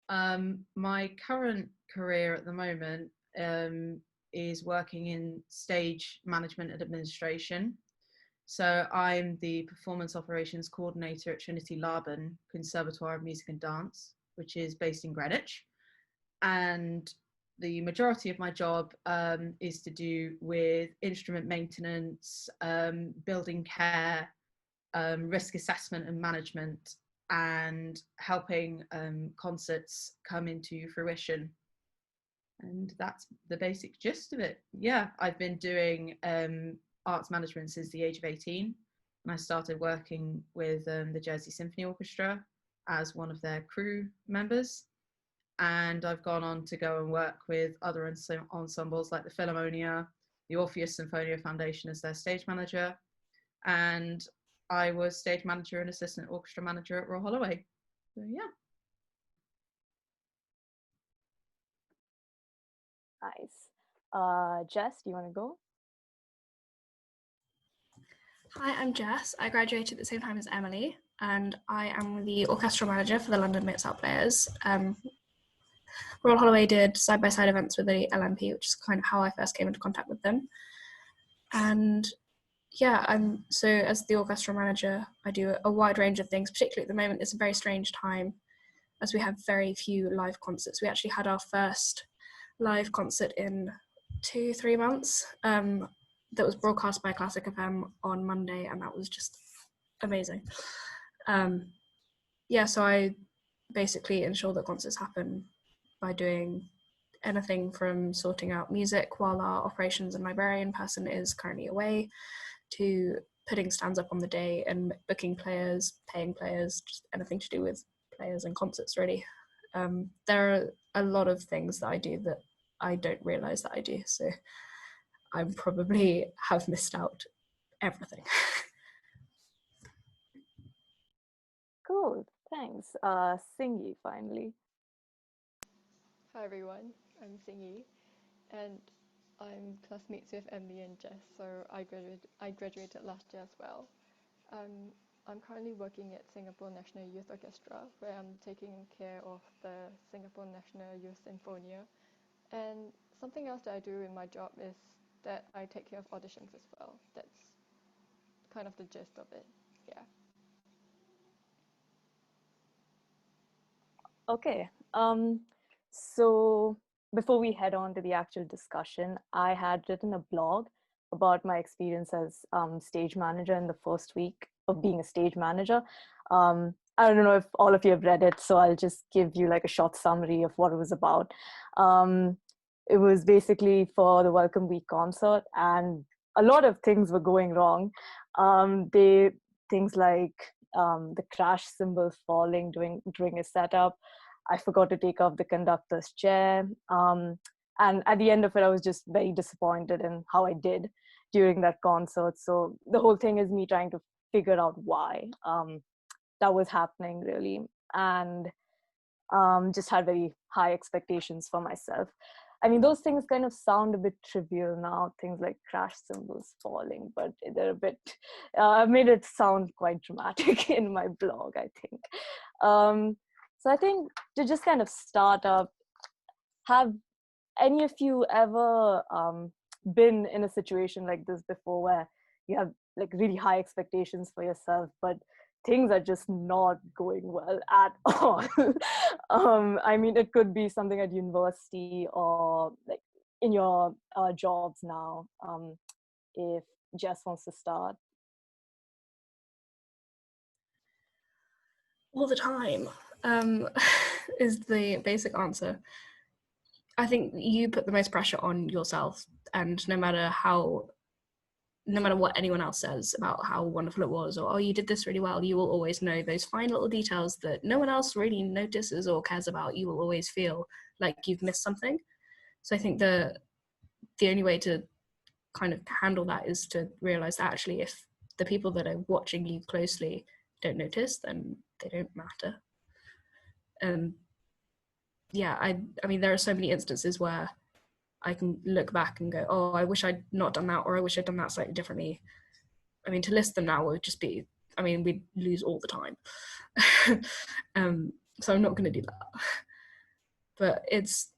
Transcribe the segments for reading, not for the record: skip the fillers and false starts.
My current career at the moment is working in stage management and administration. So I'm the performance operations coordinator at Trinity Laban Conservatoire of Music and Dance, which is based in Greenwich. And the majority of my job is to do with instrument maintenance, building care, risk assessment and management, and helping concerts come into fruition. And that's the basic gist of it. Yeah, I've been doing arts management since the age of 18. And I started working with the Jersey Symphony Orchestra as one of their crew members. And I've gone on to go and work with other ensembles like the Philharmonia, the Orpheus Sinfonia Foundation as their stage manager. And I was stage manager and assistant orchestra manager at Royal Holloway. So yeah. Nice. Jess, do you want to go? Hi, I'm Jess. I graduated at the same time as Emily, and I am the orchestral manager for the London Mozart Players. Royal Holloway did side-by-side events with the LMP, which is kind of how I first came into contact with them. And yeah, so as the orchestral manager, I do a wide range of things. Particularly at the moment, it's a very strange time as we have very few live concerts. We actually had our first live concert in 2-3 months that was broadcast by Classic FM on Monday, and that was just amazing. So I basically ensure that concerts happen by doing anything from sorting out music while our operations and librarian person is currently away, to putting stands up on the day and booking players, paying players, just anything to do with players and concerts really. There are a lot of things that I do that I don't realise that I do, so I probably have missed out everything. Cool, thanks. Singy, finally. Hi everyone, I'm Singy, and I'm classmates with Emily and Jess, so I graduated last year as well. I'm currently working at Singapore National Youth Orchestra, where I'm taking care of the Singapore National Youth Sinfonia. And something else that I do in my job is that I take care of auditions as well. That's kind of the gist of it, yeah. Okay, so before we head on to the actual discussion, I had written a blog about my experience as stage manager in the first week of being a stage manager. I don't know if all of you have read it, so I'll just give you like a short summary of what it was about. It was basically for the Welcome Week concert, and a lot of things were going wrong. Things like the crash cymbals falling during a setup. I forgot to take off the conductor's chair. And at the end of it, I was just very disappointed in how I did during that concert. So the whole thing is me trying to figure out why that was happening, really. And just had very high expectations for myself. I mean, those things kind of sound a bit trivial now, things like crash cymbals falling, but they're a bit, I've made it sound quite dramatic in my blog, I think. So I think to just kind of start up, have any of you ever been in a situation like this before, where you have like really high expectations for yourself, but things are just not going well at all? I mean, it could be something at university or like in your jobs now. If Jess wants to start. All the time is the basic answer. I think you put the most pressure on yourself, and no matter what anyone else says about how wonderful it was, or, oh, you did this really well, you will always know those fine little details that no one else really notices or cares about. You will always feel like you've missed something. So I think the only way to kind of handle that is to realize that actually if the people that are watching you closely don't notice, then they don't matter. Yeah, I mean, there are so many instances where I can look back and go, oh, I wish I'd not done that, or I wish I'd done that slightly differently. I mean, to list them now would just be, I mean, we'd lose all the time. So I'm not going to do that. but it's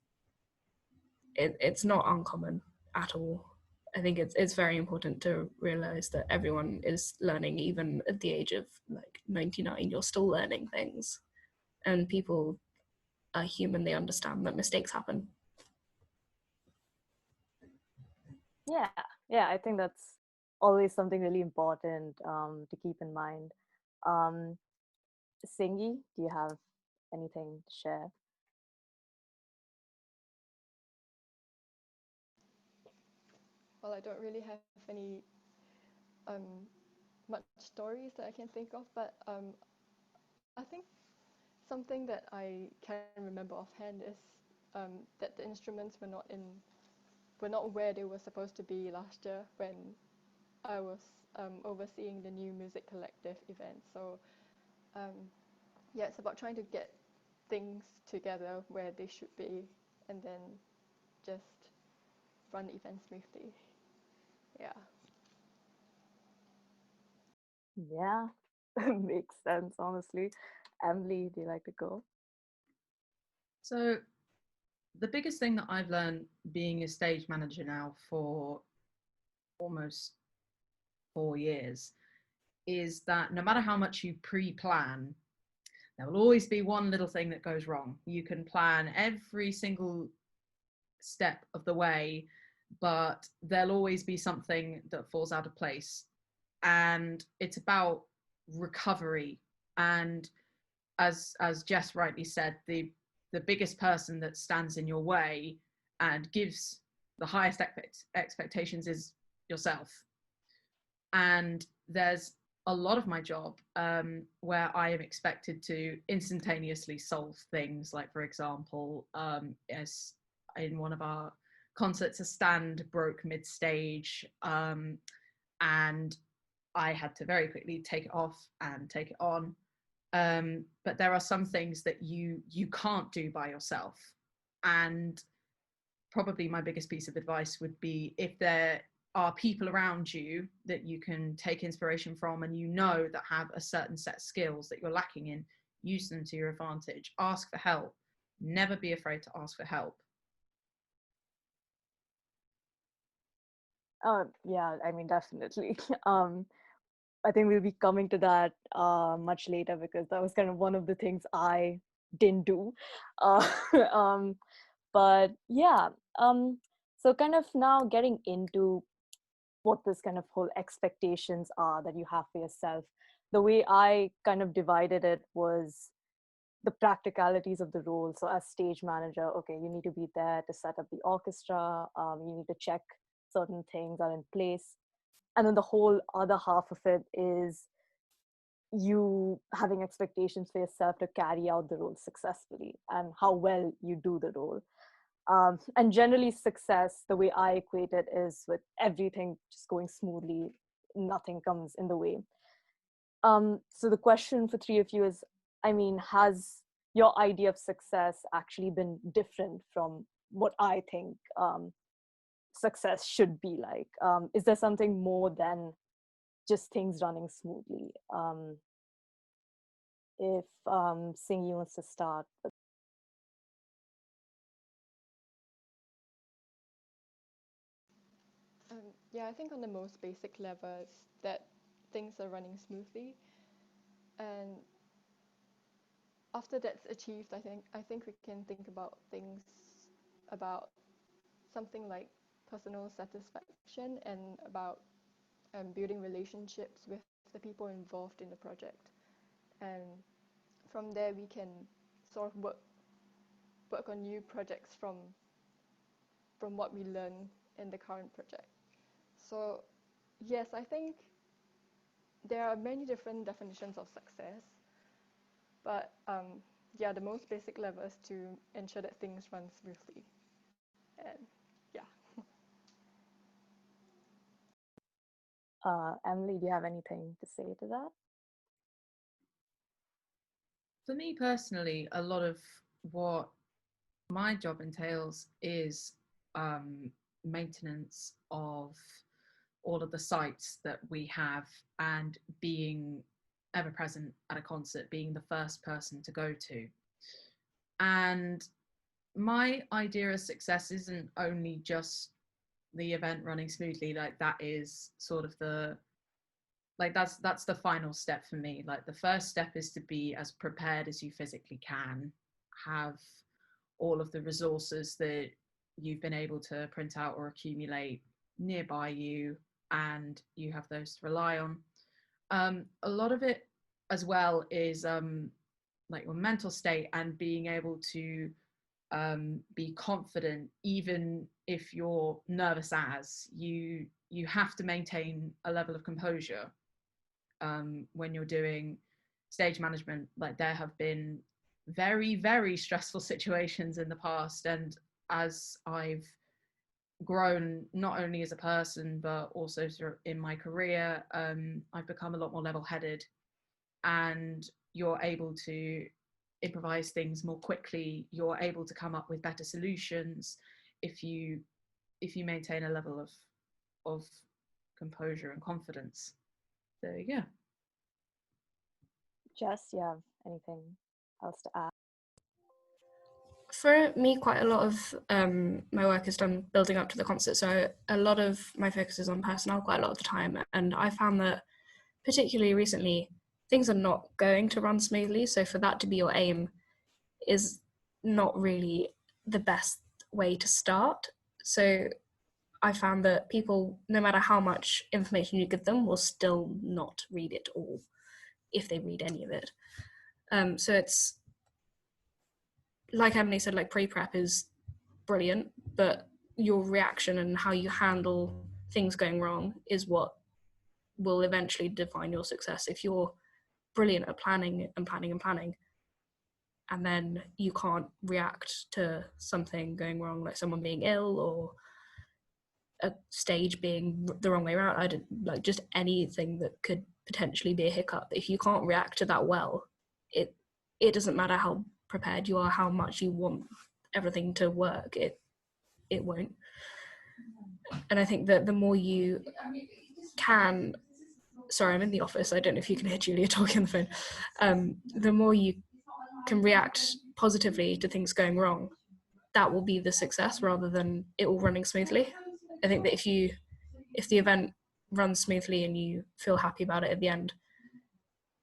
not uncommon at all. I think it's very important to realize that everyone is learning. Even at the age of like 99, you're still learning things, and people are human. They understand that mistakes happen. Yeah, I think that's always something really important to keep in mind. Singi, do you have anything to share? Well, I don't really have any much stories that I can think of, but I think something that I can remember offhand is that the instruments were not where they were supposed to be last year when I was overseeing the new music collective event. So yeah, it's about trying to get things together where they should be, and then just run the event smoothly. Yeah. Yeah, makes sense, honestly. Emily, do you like to go? So the biggest thing that I've learned being a stage manager now for almost 4 years is that no matter how much you pre-plan, there will always be one little thing that goes wrong. You can plan every single step of the way, but there'll always be something that falls out of place. And it's about recovery. And as Jess rightly said, the biggest person that stands in your way and gives the highest expectations is yourself. And there's a lot of my job where I am expected to instantaneously solve things. Like, for example, as in one of our concerts, a stand broke mid-stage, and I had to very quickly take it off and take it on. But there are some things that you can't do by yourself. And probably my biggest piece of advice would be, if there are people around you that you can take inspiration from and you know that have a certain set of skills that you're lacking in, use them to your advantage. Ask for help. Never be afraid to ask for help. Yeah, I mean, definitely. I think we'll be coming to that much later, because that was kind of one of the things I didn't do. Uh, um, but yeah, so kind of now getting into what this kind of whole expectations are that you have for yourself. The way I kind of divided it was the practicalities of the role. So as stage manager, okay, you need to be there to set up the orchestra. You need to check certain things are in place. And then the whole other half of it is you having expectations for yourself to carry out the role successfully and how well you do the role. And generally success, the way I equate it, is with everything just going smoothly, nothing comes in the way. So the question for three of you is, I mean, has your idea of success actually been different from what I think success should be like? Is there something more than just things running smoothly? If Singi wants to start. Yeah, I think on the most basic levels that things are running smoothly, and after that's achieved, I think we can think about things about something like personal satisfaction and about building relationships with the people involved in the project. And from there, we can sort of work on new projects from what we learn in the current project. So yes, I think there are many different definitions of success, but yeah, the most basic level is to ensure that things run smoothly. And yeah. Emily, do you have anything to say to that? For me personally, a lot of what my job entails is maintenance of all of the sites that we have, and being ever present at a concert, being the first person to go to. And my idea of success isn't only just the event running smoothly. Like that is sort of that's the final step for me. Like the first step is to be as prepared as you physically can, have all of the resources that you've been able to print out or accumulate nearby you, and you have those to rely on. A lot of it as well is like your mental state and being able to be confident even if you're nervous. As you have to maintain a level of composure when you're doing stage management. Like there have been very, very stressful situations in the past, and as I've grown not only as a person but also in my career, I've become a lot more level-headed, and you're able to improvise things more quickly. You're able to come up with better solutions if you maintain a level of composure and confidence. So yeah. Jess, you have anything else to add? For me, quite a lot of my work is done building up to the concert, so a lot of my focus is on personnel quite a lot of the time, and I found that particularly recently things are not going to run smoothly, so for that to be your aim is not really the best way to start. So I found that people, no matter how much information you give them, will still not read it all, if they read any of it. So it's like Emily said, like pre-prep is brilliant, but your reaction and how you handle things going wrong is what will eventually define your success. If you're brilliant at planning and planning and planning, and then you can't react to something going wrong, like someone being ill or a stage being the wrong way around, I didn't like just anything that could potentially be a hiccup. If you can't react to that well, it doesn't matter how prepared you are, how much you want everything to work, it won't. And I think that the more you can, sorry, I'm in the office, I don't know if you can hear Julia talking on the phone, the more you can react positively to things going wrong, that will be the success rather than it all running smoothly. I think that if the event runs smoothly and you feel happy about it at the end,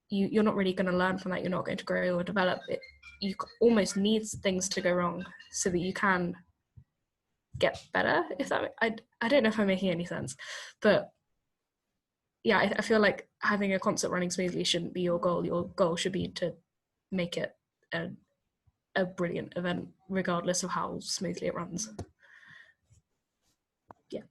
you're not really going to learn from that. You're not going to grow or develop it. You almost need things to go wrong so that you can get better. If that, I don't know if I'm making any sense, but yeah, I feel like having a concert running smoothly shouldn't be your goal. Your goal should be to make it a brilliant event, regardless of how smoothly it runs. Yeah.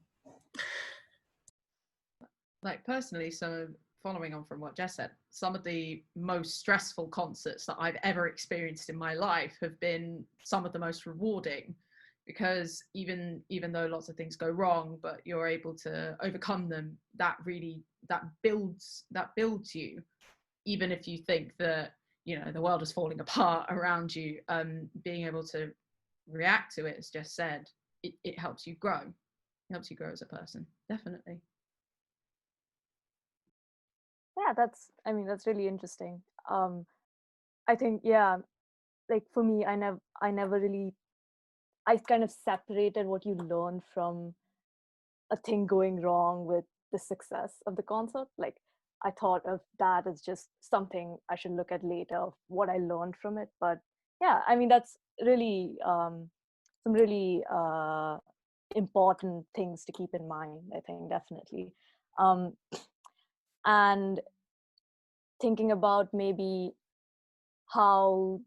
Like personally, so following on from what Jess said, some of the most stressful concerts that I've ever experienced in my life have been some of the most rewarding, because even though lots of things go wrong, but you're able to overcome them, that builds you, even if you think that, you know, the world is falling apart around you. Being able to react to it, as Jess said, it helps you grow. It helps you grow as a person, definitely. Yeah, that's really interesting. I think, yeah, like for me, I never really, I kind of separated what you learn from a thing going wrong with the success of the concert. Like I thought of that as just something I should look at later, of what I learned from it. But yeah, I mean, that's really some really important things to keep in mind, I think, definitely. And thinking about maybe how,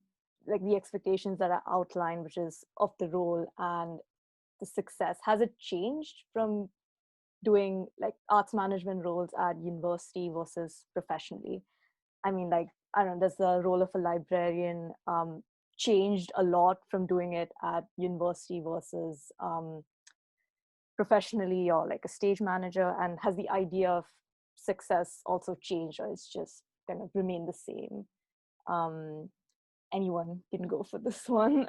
like, the expectations that are outlined, which is of the role and the success, has it changed from doing like arts management roles at university versus professionally? I mean, like, I don't know, does the role of a librarian changed a lot from doing it at university versus professionally, or like a stage manager? And has the idea of success also changed, or it's just kind of remained the same? Anyone can go for this one.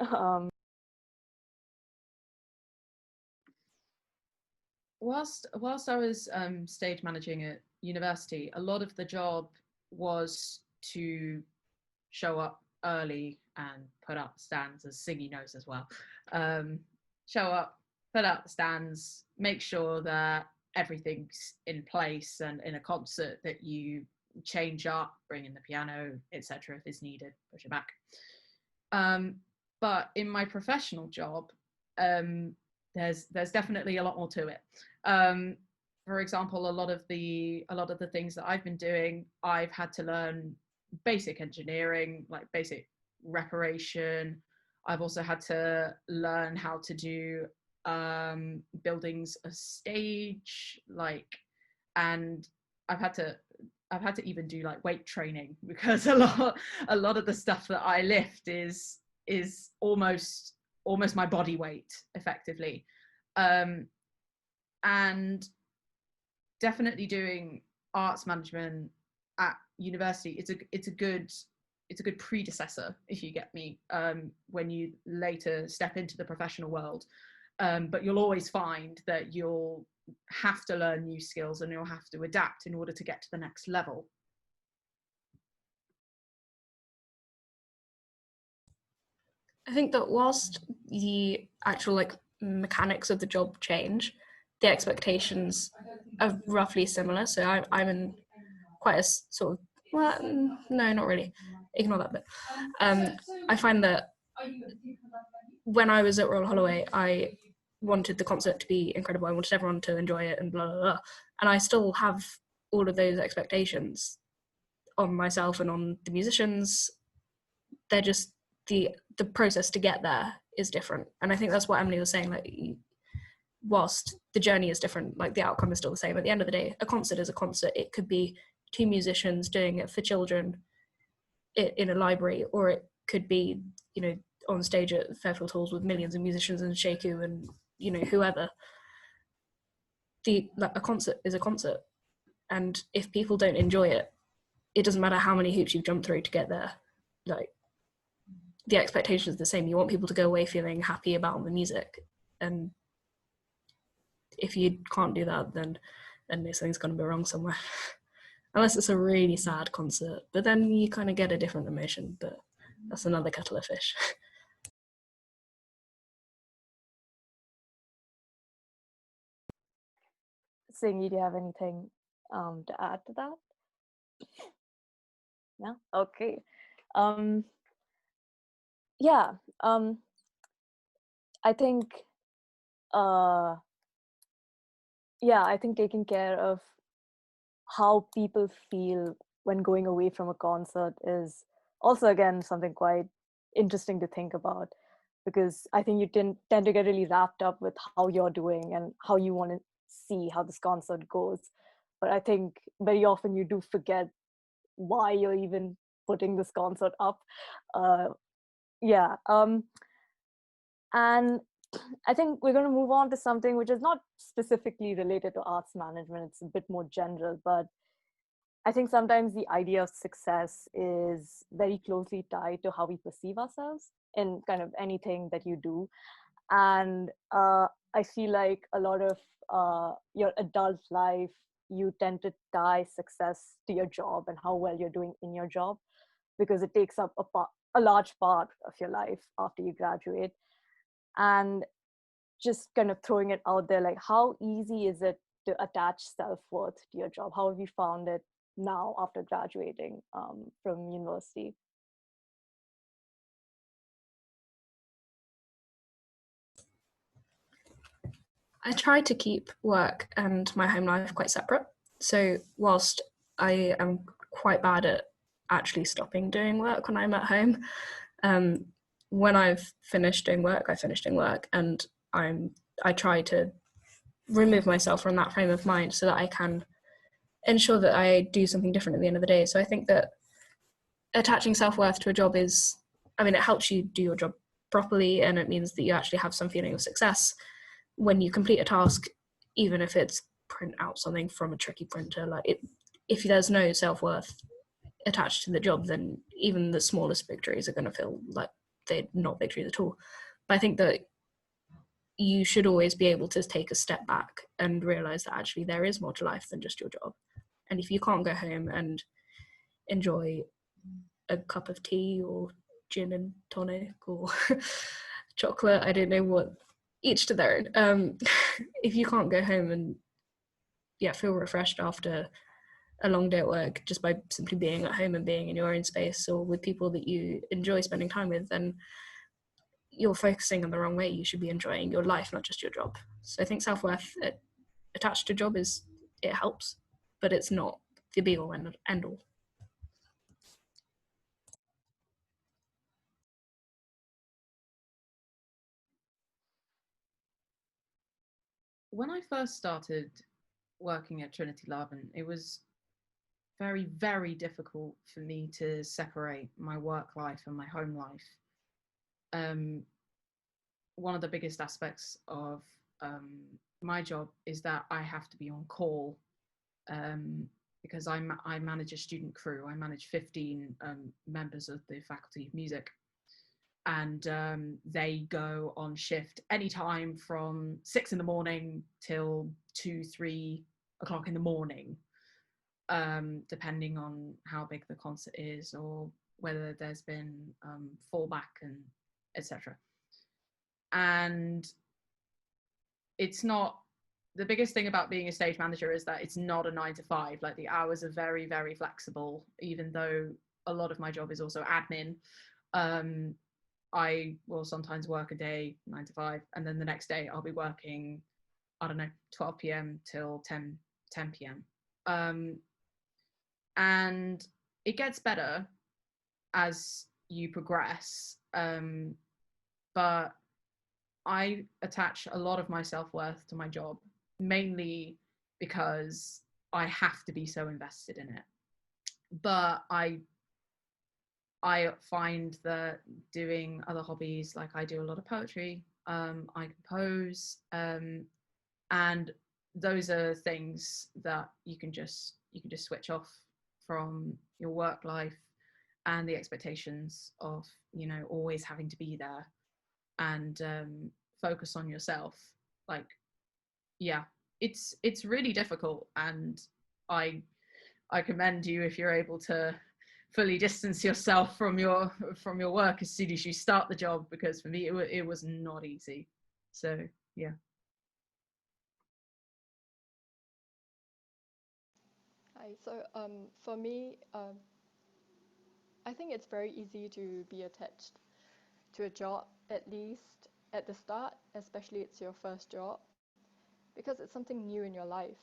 Whilst I was stage managing at university, a lot of the job was to show up early and put up stands, as Siggy knows as well. Show up, put up the stands, make sure that everything's in place, and in a concert that you change up, bring in the piano, etc. if it's needed, push it back. But in my professional job, there's definitely a lot more to it. For example, a lot of the things that I've been doing, I've had to learn basic engineering, like basic reparation. I've also had to learn how to do buildings a stage, like, and I've had to even do like weight training, because a lot of the stuff that I lift is almost my body weight effectively. And definitely doing arts management at university, it's a good predecessor, if you get me, when you later step into the professional world. But you'll always find that you'll have to learn new skills and you'll have to adapt in order to get to the next level. I think that whilst the actual like mechanics of the job change, the expectations are roughly similar. So I'm in quite a sort of, well, no, not really. Ignore that bit. I find that when I was at Royal Holloway, I wanted the concert to be incredible. I wanted everyone to enjoy it and blah, blah, blah. And I still have all of those expectations on myself and on the musicians. They're just the process to get there is different. And I think that's what Emily was saying, like, whilst the journey is different, like the outcome is still the same. At the end of the day, a concert is a concert. It could be two musicians doing it for children in a library, or it could be, you know, on stage at Fairfield Halls with millions of musicians and Shaku and, you know, whoever. A concert is a concert. And if people don't enjoy it, it doesn't matter how many hoops you've jumped through to get there. Like, the expectation is the same. You want people to go away feeling happy about the music. And if you can't do that, then something's going to be wrong somewhere. Unless it's a really sad concert. But then you kind of get a different emotion. But that's another kettle of fish. Singy, do you have anything to add to that? No? Okay. Yeah. I think I think taking care of how people feel when going away from a concert is also, again, something quite interesting to think about, because I think you tend to get really wrapped up with how you're doing and how you want to see how this concert goes. But I think very often you do forget why you're even putting this concert up. And I think we're going to move on to something which is not specifically related to arts management. It's a bit more general, but I think sometimes the idea of success is very closely tied to how we perceive ourselves in kind of anything that you do. And I feel like a lot of your adult life, you tend to tie success to your job and how well you're doing in your job, because it takes up a large part of your life after you graduate. And just kind of throwing it out there, like, how easy is it to attach self-worth to your job? How have you found it now after graduating from university? I try to keep work and my home life quite separate. So whilst I am quite bad at actually stopping doing work when I'm at home, when I've finished doing work, I finish doing work, and I try to remove myself from that frame of mind so that I can ensure that I do something different at the end of the day. So I think that attaching self-worth to a job it helps you do your job properly, and it means that you actually have some feeling of success when you complete a task, even if it's print out something from a tricky printer. Like, if there's no self-worth attached to the job, then even the smallest victories are going to feel like they're not victories at all. But I think that you should always be able to take a step back and realize that actually there is more to life than just your job. And if you can't go home and enjoy a cup of tea or gin and tonic or chocolate. I don't know what, each to their own. If you can't go home and feel refreshed after a long day at work just by simply being at home and being in your own space or with people that you enjoy spending time with, then you're focusing in the wrong way. You should be enjoying your life, not just your job. So I think self-worth attached to job it helps, but it's not the be all and end all. When I first started working at Trinity Laban, it was very, very difficult for me to separate my work life and my home life. One of the biggest aspects of my job is that I have to be on call because I manage a student crew. I manage 15 members of the Faculty of Music, and they go on shift anytime from 6 in the morning till 2-3 o'clock in the morning, depending on how big the concert is or whether there's been fallback and etc. And it's not, the biggest thing about being a stage manager is that it's not a 9 to 5. Like, the hours are very, very flexible, even though a lot of my job is also admin. I will sometimes work a day 9 to 5, and then the next day I'll be working, I don't know, 12 p.m. till 10 p.m. And it gets better as you progress, but I attach a lot of my self-worth to my job, mainly because I have to be so invested in it. But I find that doing other hobbies, like I do a lot of poetry, I compose, and those are things that you can just switch off from your work life and the expectations of, you know, always having to be there, and focus on yourself. Like, yeah, it's really difficult, and I commend you if you're able to fully distance yourself from your work as soon as you start the job, because for me it was not easy. So yeah. Hi. So for me, I think it's very easy to be attached to a job, at least at the start, especially it's your first job, because it's something new in your life.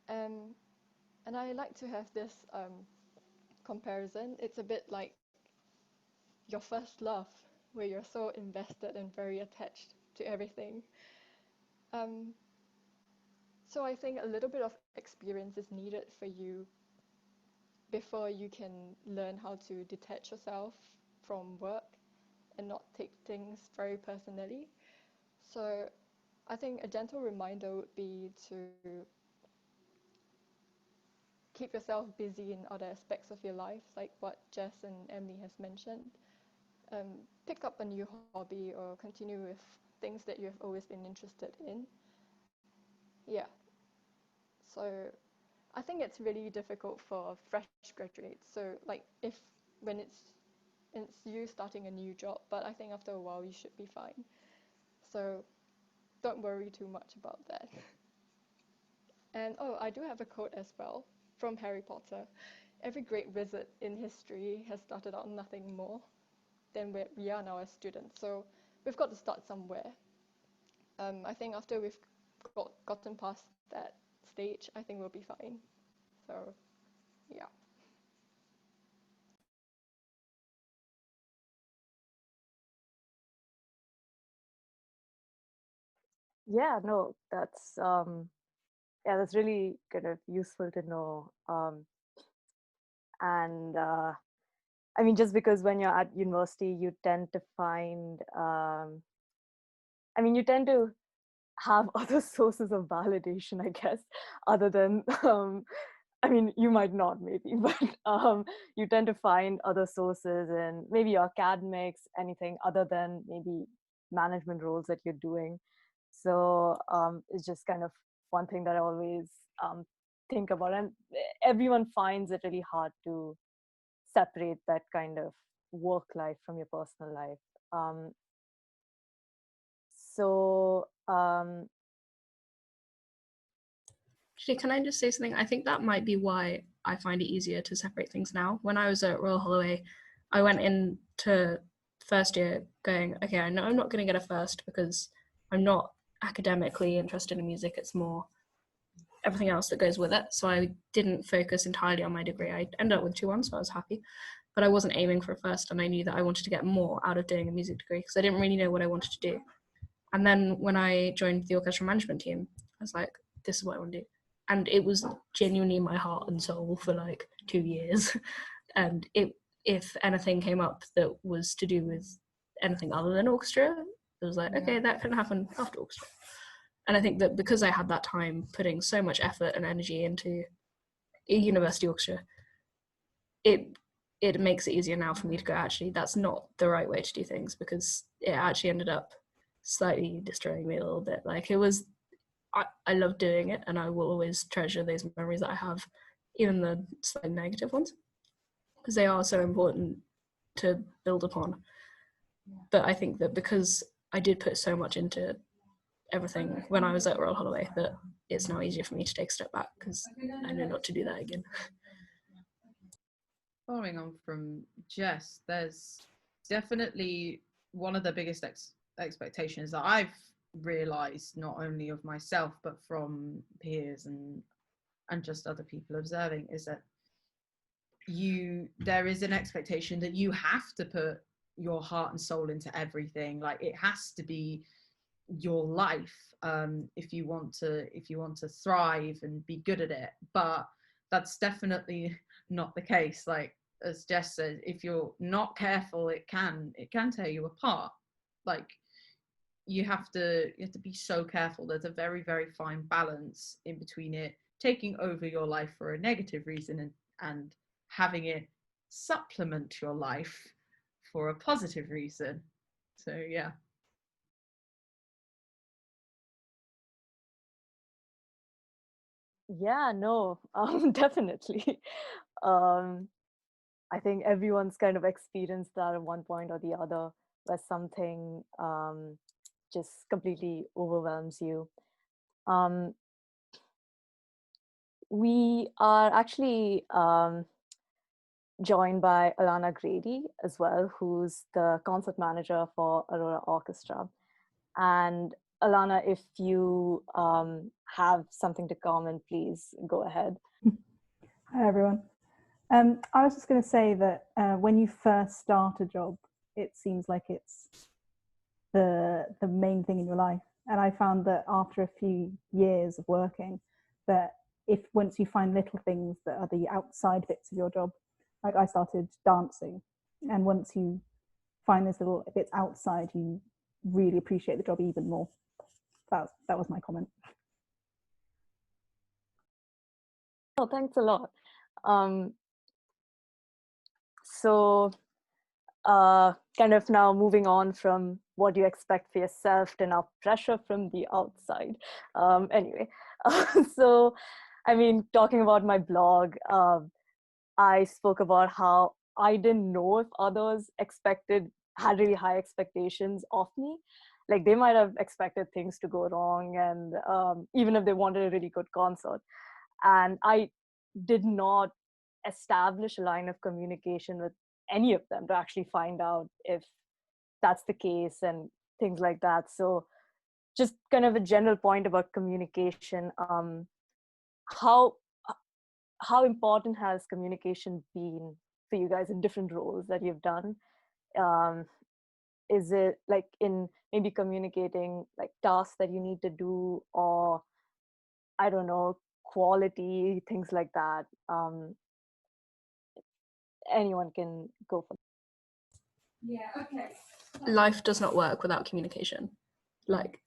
And I like to have this comparison. It's a bit like your first love, where you're so invested and very attached to everything. Um, so I think a little bit of experience is needed for you before you can learn how to detach yourself from work and not take things very personally. So I think a gentle reminder would be to keep yourself busy in other aspects of your life, like what Jess and Emily has mentioned. Pick up a new hobby or continue with things that you've always been interested in. Yeah. So I think it's really difficult for fresh graduates. So like if when it's you starting a new job, but I think after a while you should be fine. So don't worry too much about that. And oh, I do have a quote as well from Harry Potter. Every great wizard in history has started out nothing more than where we are now as students. So we've got to start somewhere. I think after we've gotten past that stage, I think we'll be fine. So, yeah. Yeah, no, that's really kind of useful to know. And I mean, just because when you're at university, you tend to find, you tend to have other sources of validation, I guess, other than, you might not maybe, but you tend to find other sources in maybe your academics, anything other than maybe management roles that you're doing. So it's just kind of one thing that I always think about. And everyone finds it really hard to separate that kind of work life from your personal life. So Actually, can I just say something? I think that might be why I find it easier to separate things now. When I was at Royal Holloway, I went into first year going, okay, I know I'm not going to get a first because I'm not academically interested in music. It's more everything else that goes with it. So I didn't focus entirely on my degree. I ended up with 2-1, so I was happy. But I wasn't aiming for a first, and I knew that I wanted to get more out of doing a music degree because I didn't really know what I wanted to do. And then when I joined the orchestral management team, I was like, this is what I want to do. And it was genuinely my heart and soul for like 2 years. And if anything came up that was to do with anything other than orchestra, it was like, okay, that can happen after orchestra. And I think that because I had that time putting so much effort and energy into a university orchestra, it makes it easier now for me to go, actually, that's not the right way to do things, because it actually ended up slightly destroying me a little bit. Like, it was, I love doing it, and I will always treasure those memories that I have, even the slightly negative ones, because they are so important to build upon. But I think that because I did put so much into everything when I was at Royal Holloway, that it's now easier for me to take a step back because I know not to do that again. Following on from Jess, there's definitely one of the biggest expectations that I've realized, not only of myself but from peers and just other people observing, is that there is an expectation that you have to put your heart and soul into everything. Like, it has to be your life if you want to thrive and be good at it. But that's definitely not the case. Like, as Jess said, if you're not careful, it can tear you apart. Like, you have to be so careful. There's a very, very fine balance in between it taking over your life for a negative reason and having it supplement your life for a positive reason. So yeah. Yeah, no, definitely. I think everyone's kind of experienced that at one point or the other, where something just completely overwhelms you. We are actually joined by Alana Grady as well, who's the concert manager for Aurora Orchestra. And Alana, if you have something to comment, please go ahead. Hi, everyone. I was just going to say that when you first start a job, it seems like it's the main thing in your life. And I found that after a few years of working, that once you find little things that are the outside bits of your job, like I started dancing, and once you find those little bits outside, you really appreciate the job even more. That was my comment. Oh, thanks a lot. So kind of now moving on from what you expect for yourself to now pressure from the outside. Anyway, so I mean, talking about my blog, I spoke about how I didn't know if others had really high expectations of me. Like, they might have expected things to go wrong, and even if they wanted a really good concert. And I did not establish a line of communication with any of them to actually find out if that's the case and things like that. So just kind of a general point about communication. How important has communication been for you guys in different roles that you've done? Is it like in maybe communicating like tasks that you need to do, or I don't know, quality, things like that? Anyone can go for that. Yeah, okay. Life does not work without communication. Like,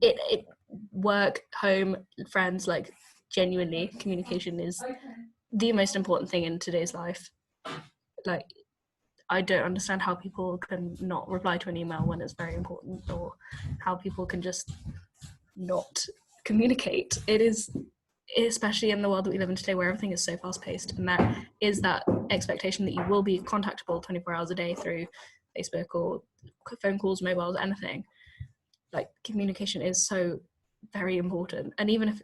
it work, home, friends, like, genuinely, communication is the most important thing in today's life. Like, I don't understand how people can not reply to an email when it's very important, or how people can just not communicate. It is especially in the world that we live in today where everything is so fast paced, and there is that expectation that you will be contactable 24 hours a day through Facebook or phone calls, mobiles, anything. Like, communication is so very important. And even if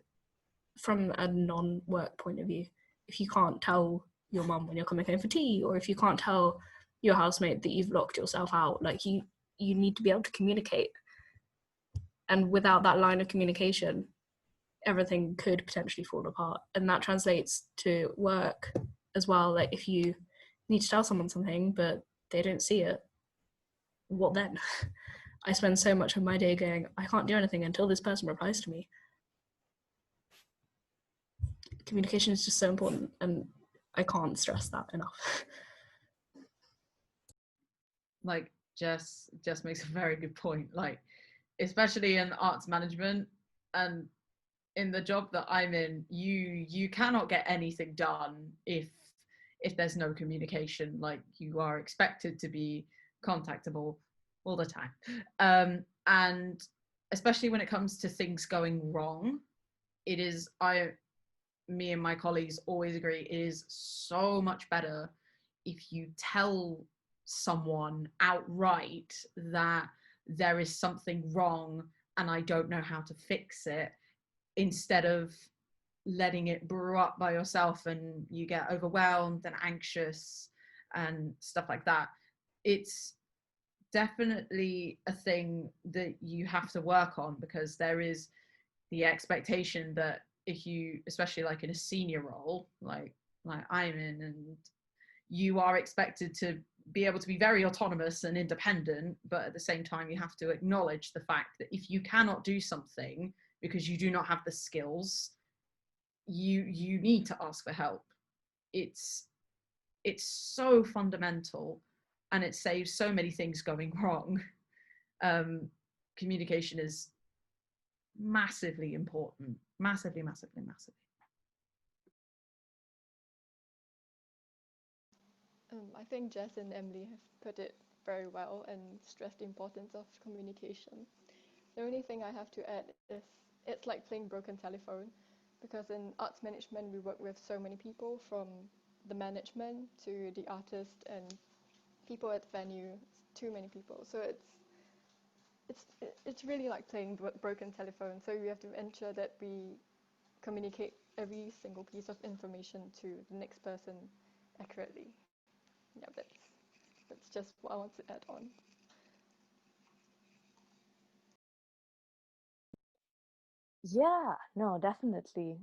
from a non-work point of view, if you can't tell your mum when you're coming home for tea, or if you can't tell your housemate that you've locked yourself out, like, you need to be able to communicate. And without that line of communication, everything could potentially fall apart. And that translates to work as well. Like, if you need to tell someone something but they don't see it, what then? I spend so much of my day going, I can't do anything until this person replies to me. Communication is just so important, and I can't stress that enough. Like, Jess makes a very good point. Like, especially in arts management and in the job that I'm in, you cannot get anything done if there's no communication. Like, you are expected to be contactable all the time, and especially when it comes to things going wrong, it is me and my colleagues always agree, it is so much better if you tell someone outright that there is something wrong and I don't know how to fix it, instead of letting it brew up by yourself and you get overwhelmed and anxious and stuff like that. It's definitely a thing that you have to work on, because there is the expectation that if you, especially like in a senior role like I'm in, and you are expected to be able to be very autonomous and independent, but at the same time you have to acknowledge the fact that if you cannot do something because you do not have the skills, you need to ask for help. It's so fundamental, and it saves so many things going wrong. Communication is massively important, massively. I think Jess and Emily have put it very well and stressed the importance of communication. The only thing I have to add is it's like playing broken telephone, because in arts management we work with so many people, from the management to the artist and people at the venue, too many people. So it's really like playing broken telephone. So we have to ensure that we communicate every single piece of information to the next person accurately. Yeah, that's just what I want to add on. Yeah, no, definitely.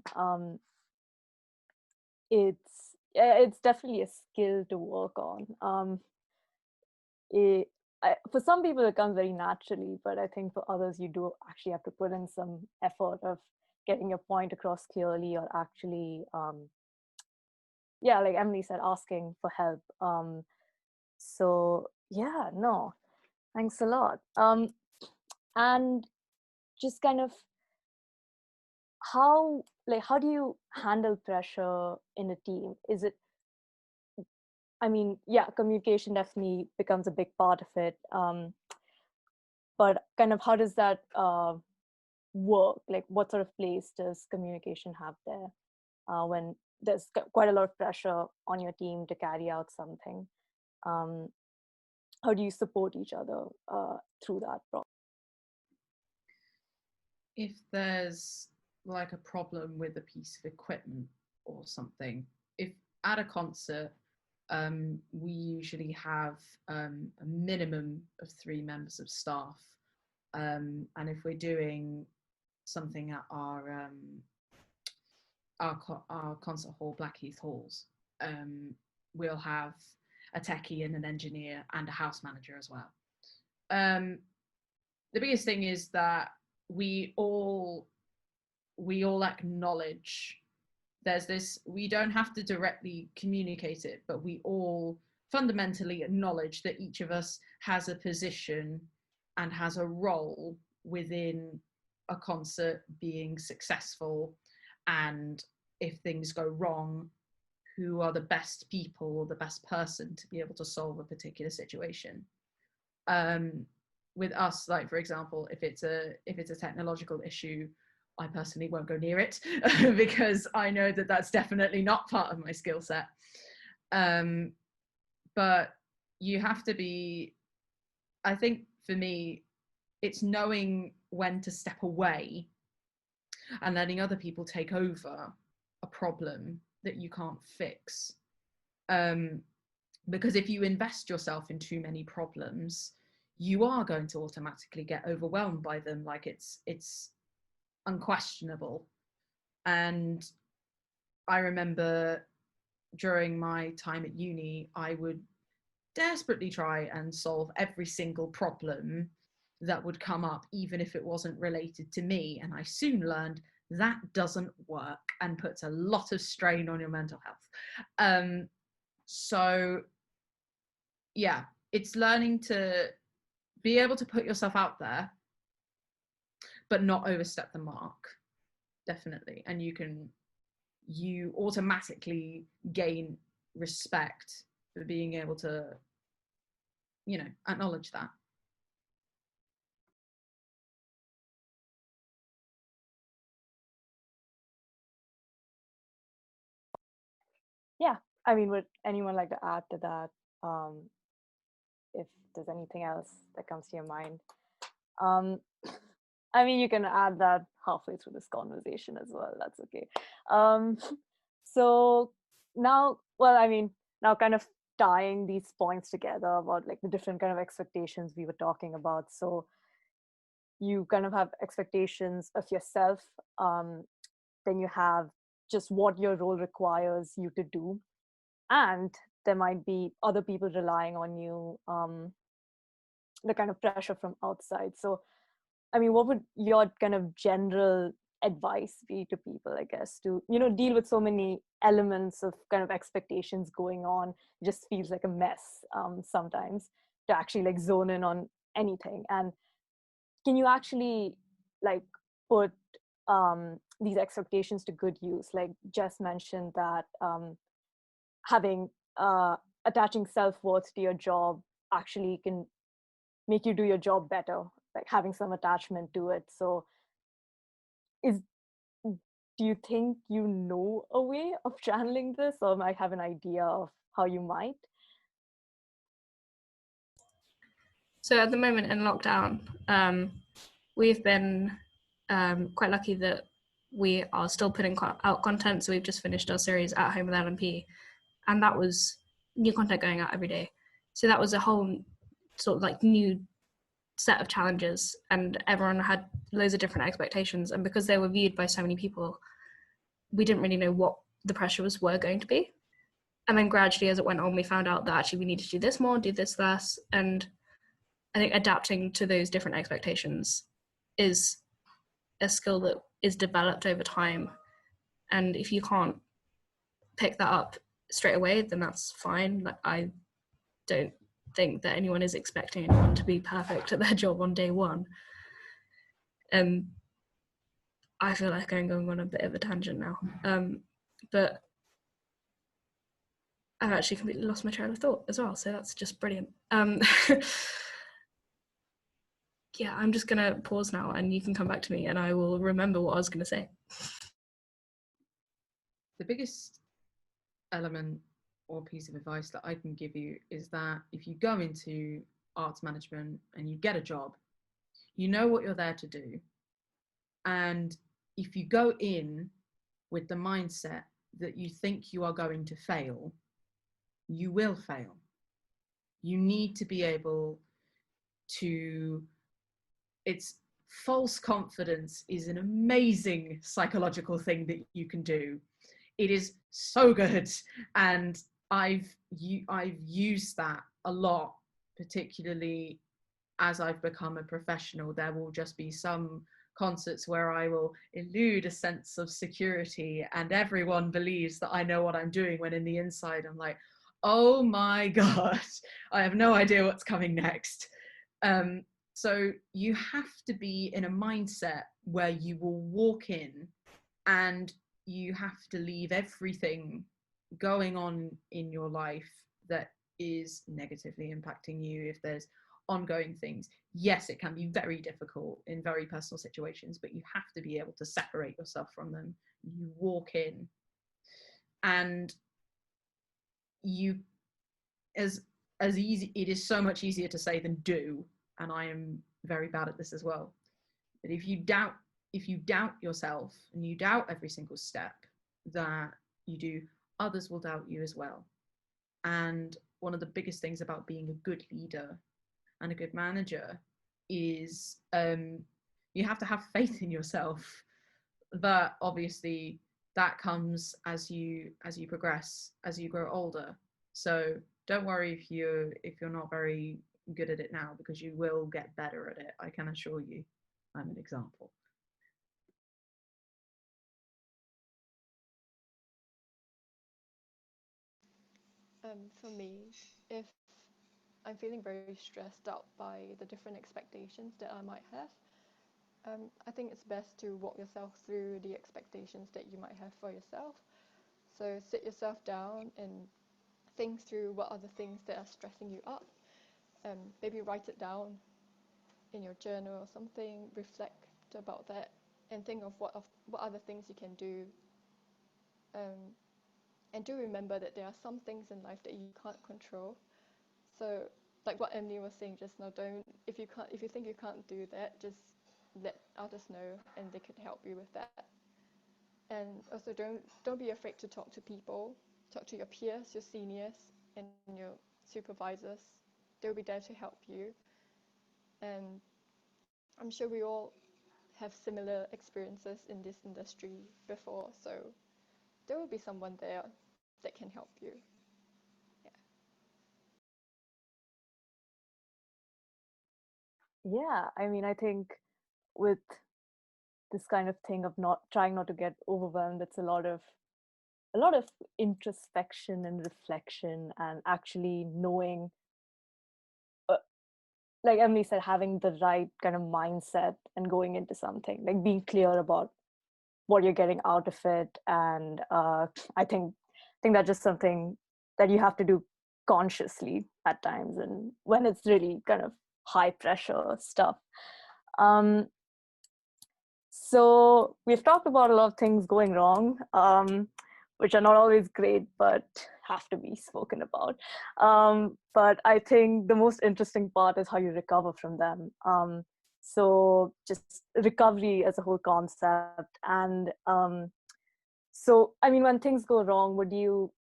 It's definitely a skill to work on. For some people it comes very naturally, but I think for others you do actually have to put in some effort of getting your point across clearly, or actually, yeah, like Emily said, asking for help. So yeah, no, thanks a lot. And just kind of how do you handle pressure in a team? Is it, I mean, yeah, communication definitely becomes a big part of it. But kind of how does that work? Like, what sort of place does communication have there when there's quite a lot of pressure on your team to carry out something? How do you support each other through that process? If there's like a problem with a piece of equipment or something, if at a concert, we usually have a minimum of 3 members of staff, and if we're doing something at our concert hall, Blackheath Halls, we'll have a techie and an engineer and a house manager as well. The biggest thing is that we all acknowledge there's this, we don't have to directly communicate it, but we all fundamentally acknowledge that each of us has a position and has a role within a concert being successful, and if things go wrong, who are the best people or the best person to be able to solve a particular situation. With us, like for example, if it's a technological issue, I personally won't go near it because I know that that's definitely not part of my skill set. But you have to be, I think for me, it's knowing when to step away and letting other people take over a problem that you can't fix. Because if you invest yourself in too many problems, you are going to automatically get overwhelmed by them. Like it's unquestionable. And I remember during my time at uni, I would desperately try and solve every single problem that would come up, even if it wasn't related to me. And I soon learned that doesn't work and puts a lot of strain on your mental health. So yeah, it's learning to be able to put yourself out there, but not overstep the mark, definitely. And you automatically gain respect for being able to, acknowledge that. Yeah, I mean, would anyone like to add to that? If there's anything else that comes to your mind. I mean, you can add that halfway through this conversation as well. That's okay. So now, well, I mean, now kind of tying these points together about like the different kind of expectations we were talking about. So you kind of have expectations of yourself. Then you have just what your role requires you to do. And there might be other people relying on you, the kind of pressure from outside. So I mean, what would your kind of general advice be to people, I guess, to, deal with so many elements of kind of expectations going on? It just feels like a mess sometimes to actually like zone in on anything. And can you actually like put these expectations to good use? Like Jess mentioned that having attaching self-worth to your job actually can make you do your job better, like having some attachment to it. So do you think you know a way of channeling this, or might have an idea of how you might? So at the moment in lockdown, we've been quite lucky that we are still putting out content. So we've just finished our series At Home with LMP, and that was new content going out every day. So that was a whole sort of like new set of challenges, and everyone had loads of different expectations. And because they were viewed by so many people, we didn't really know what the pressures were going to be. And then gradually as it went on, we found out that actually we needed to do this more, do this less. And I think adapting to those different expectations is a skill that is developed over time. And if you can't pick that up straight away, then that's fine. Like, I don't think that anyone is expecting anyone to be perfect at their job on day one. I feel like I'm going on a bit of a tangent now. But I've actually completely lost my train of thought as well, so that's just brilliant. Yeah, I'm just gonna pause now and you can come back to me and I will remember what I was gonna say. The biggest element or piece of advice that I can give you is that if you go into arts management and you get a job, you know what you're there to do. And if you go in with the mindset that you think you are going to fail, you will fail. You need to be able to, it's false confidence is an amazing psychological thing that you can do. It is so good. And I've used that a lot, particularly as I've become a professional. There will just be some concerts where I will elude a sense of security and everyone believes that I know what I'm doing, when in the inside I'm like, oh my God, I have no idea what's coming next. So you have to be in a mindset where you will walk in and you have to leave everything going on in your life that is negatively impacting you. If there's ongoing things. Yes, it can be very difficult in very personal situations, but you have to be able to separate yourself from them. You walk in and you, as easy, it is so much easier to say than do, and I am very bad at this as well. But if you doubt yourself and you doubt every single step that you do, others will doubt you as well. And one of the biggest things about being a good leader and a good manager is you have to have faith in yourself. But obviously that comes as you progress, as you grow older. So don't worry if you're not very good at it now, because you will get better at it. I can assure you. I'm an example. For me, if I'm feeling very stressed out by the different expectations that I might have, I think it's best to walk yourself through the expectations that you might have for yourself. So sit yourself down and think through what are the things that are stressing you up. Maybe write it down in your journal or something, reflect about that, and think of what other things you can do. And do remember that there are some things in life that you can't control. So like what Emily was saying just now, if you think you can't do that, just let others know and they could help you with that. And also don't be afraid to talk to people, talk to your peers, your seniors, and your supervisors. They'll be there to help you. And I'm sure we all have similar experiences in this industry before, so there will be someone there that can help you. Yeah, I mean, I think with this kind of thing of not to get overwhelmed, it's a lot of introspection and reflection, and actually knowing, like Emily said, having the right kind of mindset and going into something, like being clear about what you're getting out of it. And I think that's just something that you have to do consciously at times, and when it's really kind of high pressure stuff. So we've talked about a lot of things going wrong, which are not always great, but have to be spoken about. But I think the most interesting part is how you recover from them. So just recovery as a whole concept. And so, I mean, when things go wrong, would you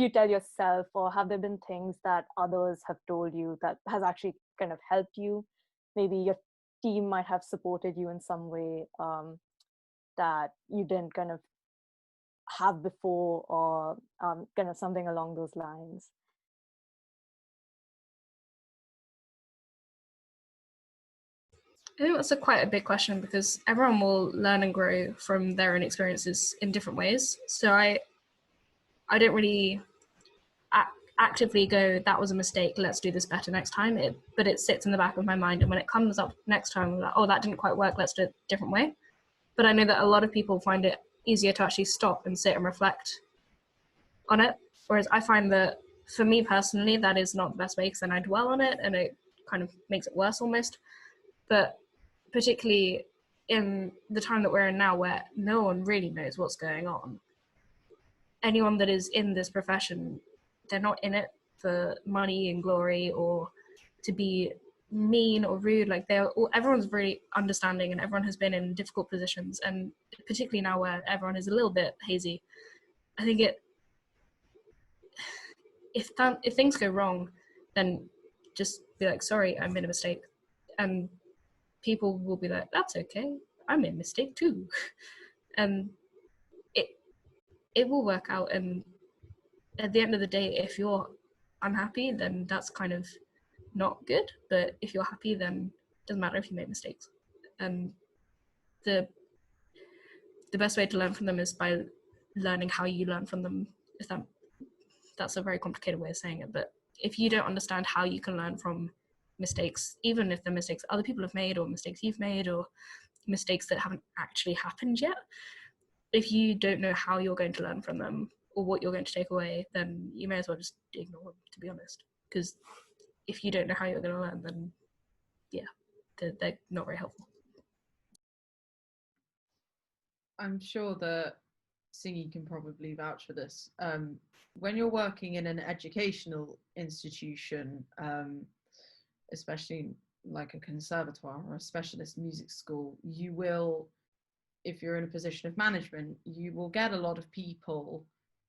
tell yourself, or have there been things that others have told you that has actually kind of helped you? Maybe your team might have supported you in some way that you didn't kind of have before, or kind of something along those lines. I think that's quite a big question, because everyone will learn and grow from their own experiences in different ways. So I don't really actively go, that was a mistake, let's do this better next time. But it sits in the back of my mind, and when it comes up next time, I'm like, oh, that didn't quite work, let's do it a different way. But I know that a lot of people find it easier to actually stop and sit and reflect on it. Whereas I find that for me personally, that is not the best way, because then I dwell on it and it kind of makes it worse almost. But particularly in the time that we're in now, where no one really knows what's going on, anyone that is in this profession, they're not in it for money and glory or to be mean or rude. Like everyone's really understanding, and everyone has been in difficult positions, and particularly now where everyone is a little bit hazy, I think if things go wrong, then just be like, sorry, I made a mistake, and people will be like, that's okay, I made a mistake too. And it will work out. And at the end of the day, if you're unhappy, then that's kind of not good. But if you're happy, then it doesn't matter if you make mistakes. And the best way to learn from them is by learning how you learn from them. If that's a very complicated way of saying it, but if you don't understand how you can learn from mistakes, even if the mistakes other people have made, or mistakes you've made, or mistakes that haven't actually happened yet, if you don't know how you're going to learn from them or what you're going to take away, then you may as well just ignore them, to be honest. Because if you don't know how you're going to learn, then they're not very helpful. I'm sure that Singy can probably vouch for this. When you're working in an educational institution, especially like a conservatoire or a specialist music school, you will, if you're in a position of management, you will get a lot of people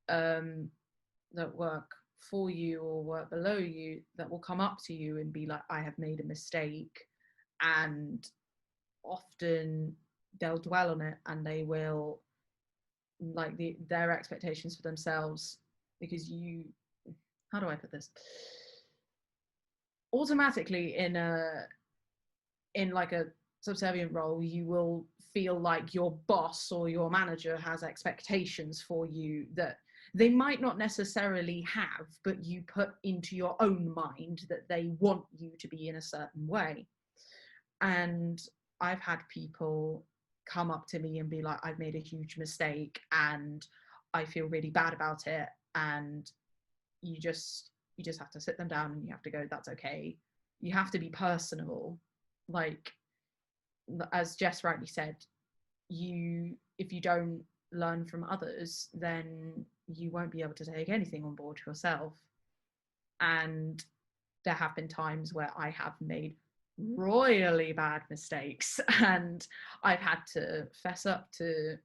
that work for you or work below you that will come up to you and be like, I have made a mistake. And often they'll dwell on it, and they will, like, their expectations for themselves, because you, how do I put this, automatically in like a subservient role, you will feel like your boss or your manager has expectations for you that they might not necessarily have, but you put into your own mind that they want you to be in a certain way. And I've had people come up to me and be like, I've made a huge mistake and I feel really bad about it. And you just have to sit them down and you have to go, that's okay. You have to be personal. Like, as Jess rightly said, if you don't learn from others, then you won't be able to take anything on board yourself. And there have been times where I have made royally bad mistakes, and I've had to fess up to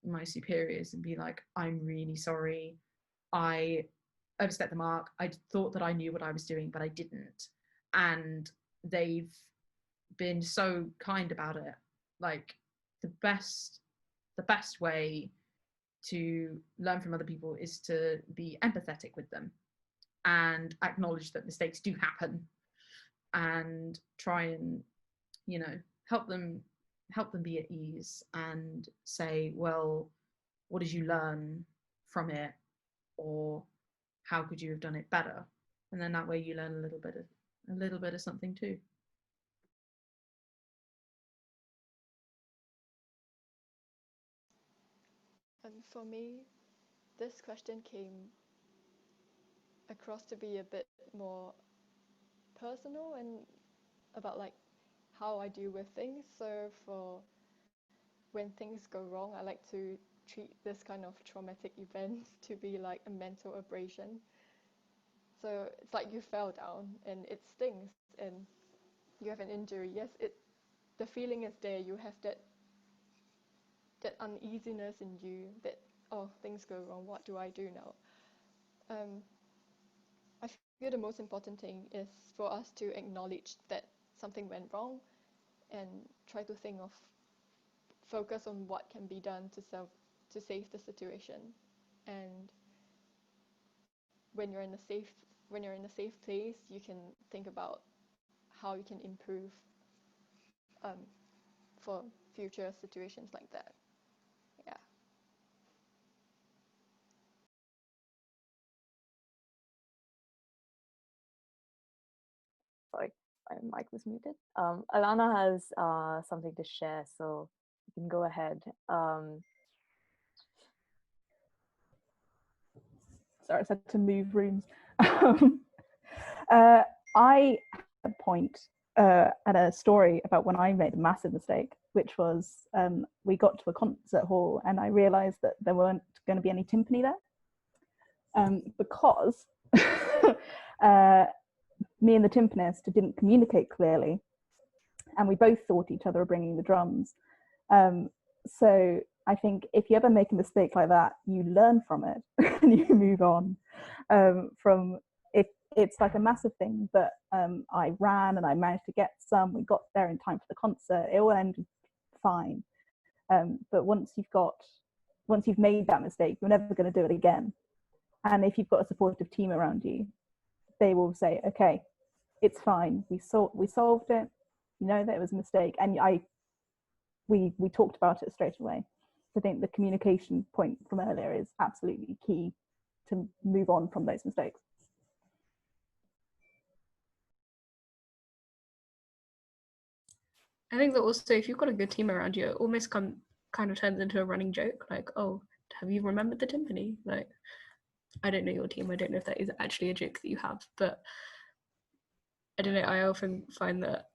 my superiors and be like, I'm really sorry, I overstepped the mark, I thought that I knew what I was doing, but I didn't. And they've been so kind about it. Like, the best way to learn from other people is to be empathetic with them and acknowledge that mistakes do happen, and try and, you know, help them be at ease and say, well, what did you learn from it, or how could you have done it better? And then that way you learn a little bit of something too. And for me, this question came across to be a bit more personal and about like how I deal with things. So for when things go wrong, I like to treat this kind of traumatic event to be like a mental abrasion. So it's like you fell down and it stings and you have an injury. Yes, the feeling is there. You have that uneasiness in you that, oh, things go wrong, what do I do now? I feel the most important thing is for us to acknowledge that something went wrong and try to focus on what can be done to save the situation. And when you're in a safe place, you can think about how you can improve for future situations like that. Yeah. Sorry, my mic was muted. Alana has something to share, so you can go ahead. Sorry, I had to move rooms. I had a point at a story about when I made a massive mistake, which was we got to a concert hall and I realized that there weren't going to be any timpani there because me and the timpanist didn't communicate clearly, and we both thought each other were bringing the drums. So I think if you ever make a mistake like that, you learn from it and you move on. From it's like a massive thing, but I ran and I managed to get some. We got there in time for the concert. It all ended fine. But once you've made that mistake, you're never going to do it again. And if you've got a supportive team around you, they will say, okay, it's fine. We solved it. You know that it was a mistake, and we talked about it straight away. So I think the communication point from earlier is absolutely key to move on from those mistakes. I think that also, if you've got a good team around you, it almost kind of turns into a running joke. Like, oh, have you remembered the timpani? Like, I don't know your team. I don't know if that is actually a joke that you have, but I don't know. I often find that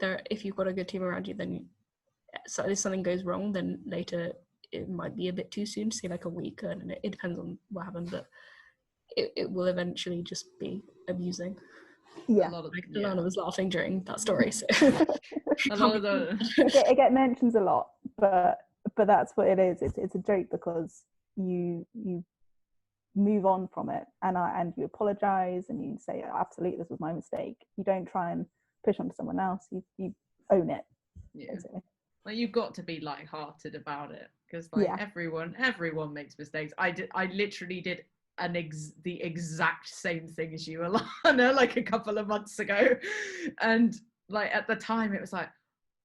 if you've got a good team around you, then so if something goes wrong, then later it might be a bit too soon to say like a week, and it depends on what happened, but it will eventually just be amusing. Yeah. Lana was laughing during that story, so a lot of the it get mentions a lot, but that's what it is. It's a joke because you move on from it, and you apologize and you say, oh, absolutely, this was my mistake. You don't try and push onto someone else. You own it. Yeah. Basically. Like, you've got to be lighthearted about it, because like everyone makes mistakes. I literally did the exact same thing as you, Alana, like a couple of months ago, and like at the time it was like,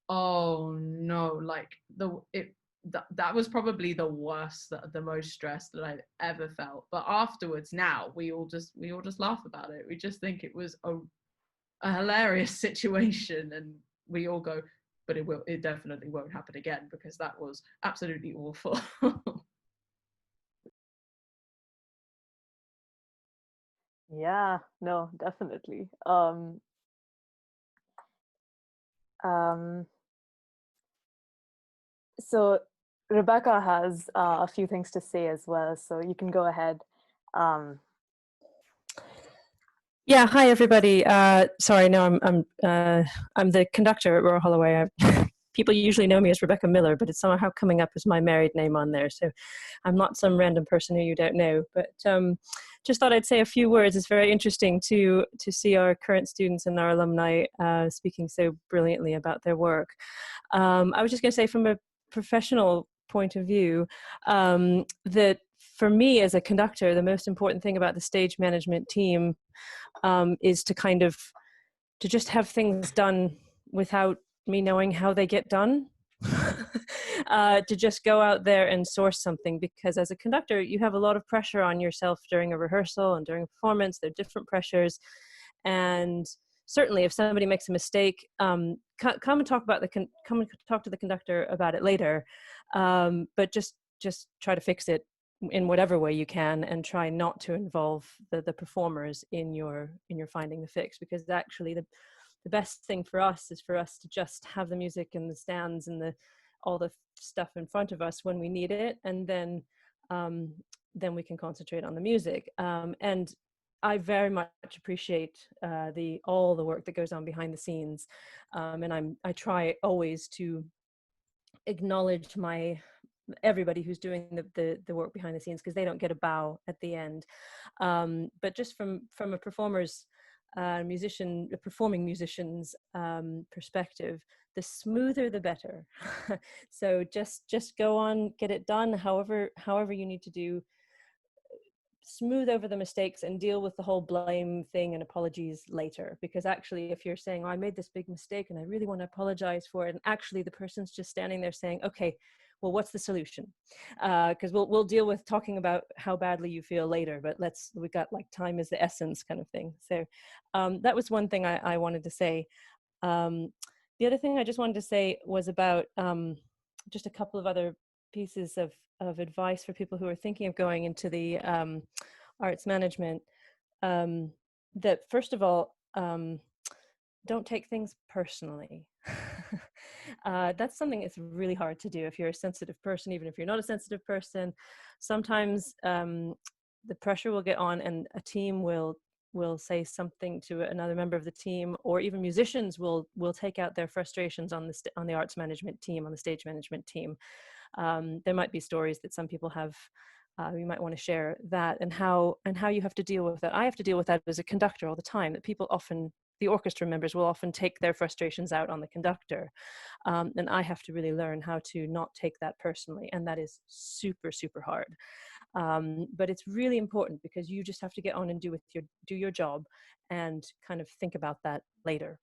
oh no, like that was probably the worst, the most stressed that I've ever felt. But afterwards, now we all just laugh about it. We just think it was a hilarious situation, and we all go, but it definitely won't happen again, because that was absolutely awful. Yeah, no, definitely. So Rebecca has a few things to say as well, so you can go ahead. Yeah, hi everybody. Sorry, no, I'm the conductor at Royal Holloway. People usually know me as Rebecca Miller, but it's somehow coming up as my married name on there, so I'm not some random person who you don't know. But just thought I'd say a few words. It's very interesting to see our current students and our alumni speaking so brilliantly about their work. I was just going to say, from a professional point of view, that for me as a conductor, the most important thing about the stage management team is to just have things done without me knowing how they get done. To just go out there and source something, because as a conductor you have a lot of pressure on yourself during a rehearsal and during a performance. There are different pressures, and certainly if somebody makes a mistake, come and talk to the conductor about it later, but just try to fix it in whatever way you can, and try not to involve the performers in your finding the fix, because actually the best thing for us is for us to just have the music and the stands and all the stuff in front of us when we need it, and then we can concentrate on the music. And I very much appreciate all the work that goes on behind the scenes, and I try always to acknowledge everybody who's doing the work behind the scenes, because they don't get a bow at the end. But just from a performer's performing musician's perspective, the smoother the better. So just go on, get it done, however you need to do. Smooth over the mistakes and deal with the whole blame thing and apologies later, because actually if you're saying, oh, I made this big mistake and I really want to apologize for it, and actually the person's just standing there saying, okay, well, what's the solution? Because we'll deal with talking about how badly you feel later, but we got like time is the essence kind of thing. So that was one thing I wanted to say. The other thing I just wanted to say was about just a couple of other pieces of advice for people who are thinking of going into the arts management. That first of all, don't take things personally. That's something that's really hard to do if you're a sensitive person. Even if you're not a sensitive person, sometimes the pressure will get on, and a team will say something to another member of the team, or even musicians will take out their frustrations on the arts management team, on the stage management team. There might be stories that some people have. You might want to share that, and how you have to deal with that. I have to deal with that as a conductor all the time, that the orchestra members will often take their frustrations out on the conductor. And I have to really learn how to not take that personally. And that is super, super hard. But it's really important, because you just have to get on and do your job, and kind of think about that later.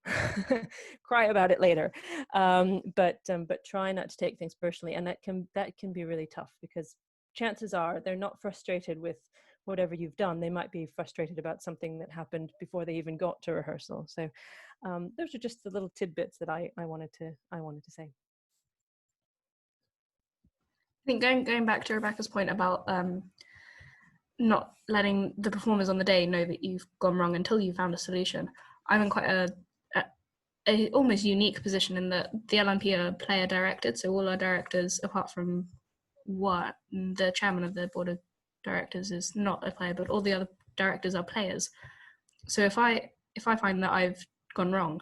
Cry about it later. But try not to take things personally. And that can be really tough, because chances are they're not frustrated with whatever you've done. They might be frustrated about something that happened before they even got to rehearsal. So those are just the little tidbits that I wanted to say. I think going back to Rebecca's point about not letting the performers on the day know that you've gone wrong until you found a solution. I'm in quite a almost unique position in that the LNP are player directed, so all our directors, apart from the chairman of the board of directors is not a player, but all the other directors are players. So if I find that I've gone wrong,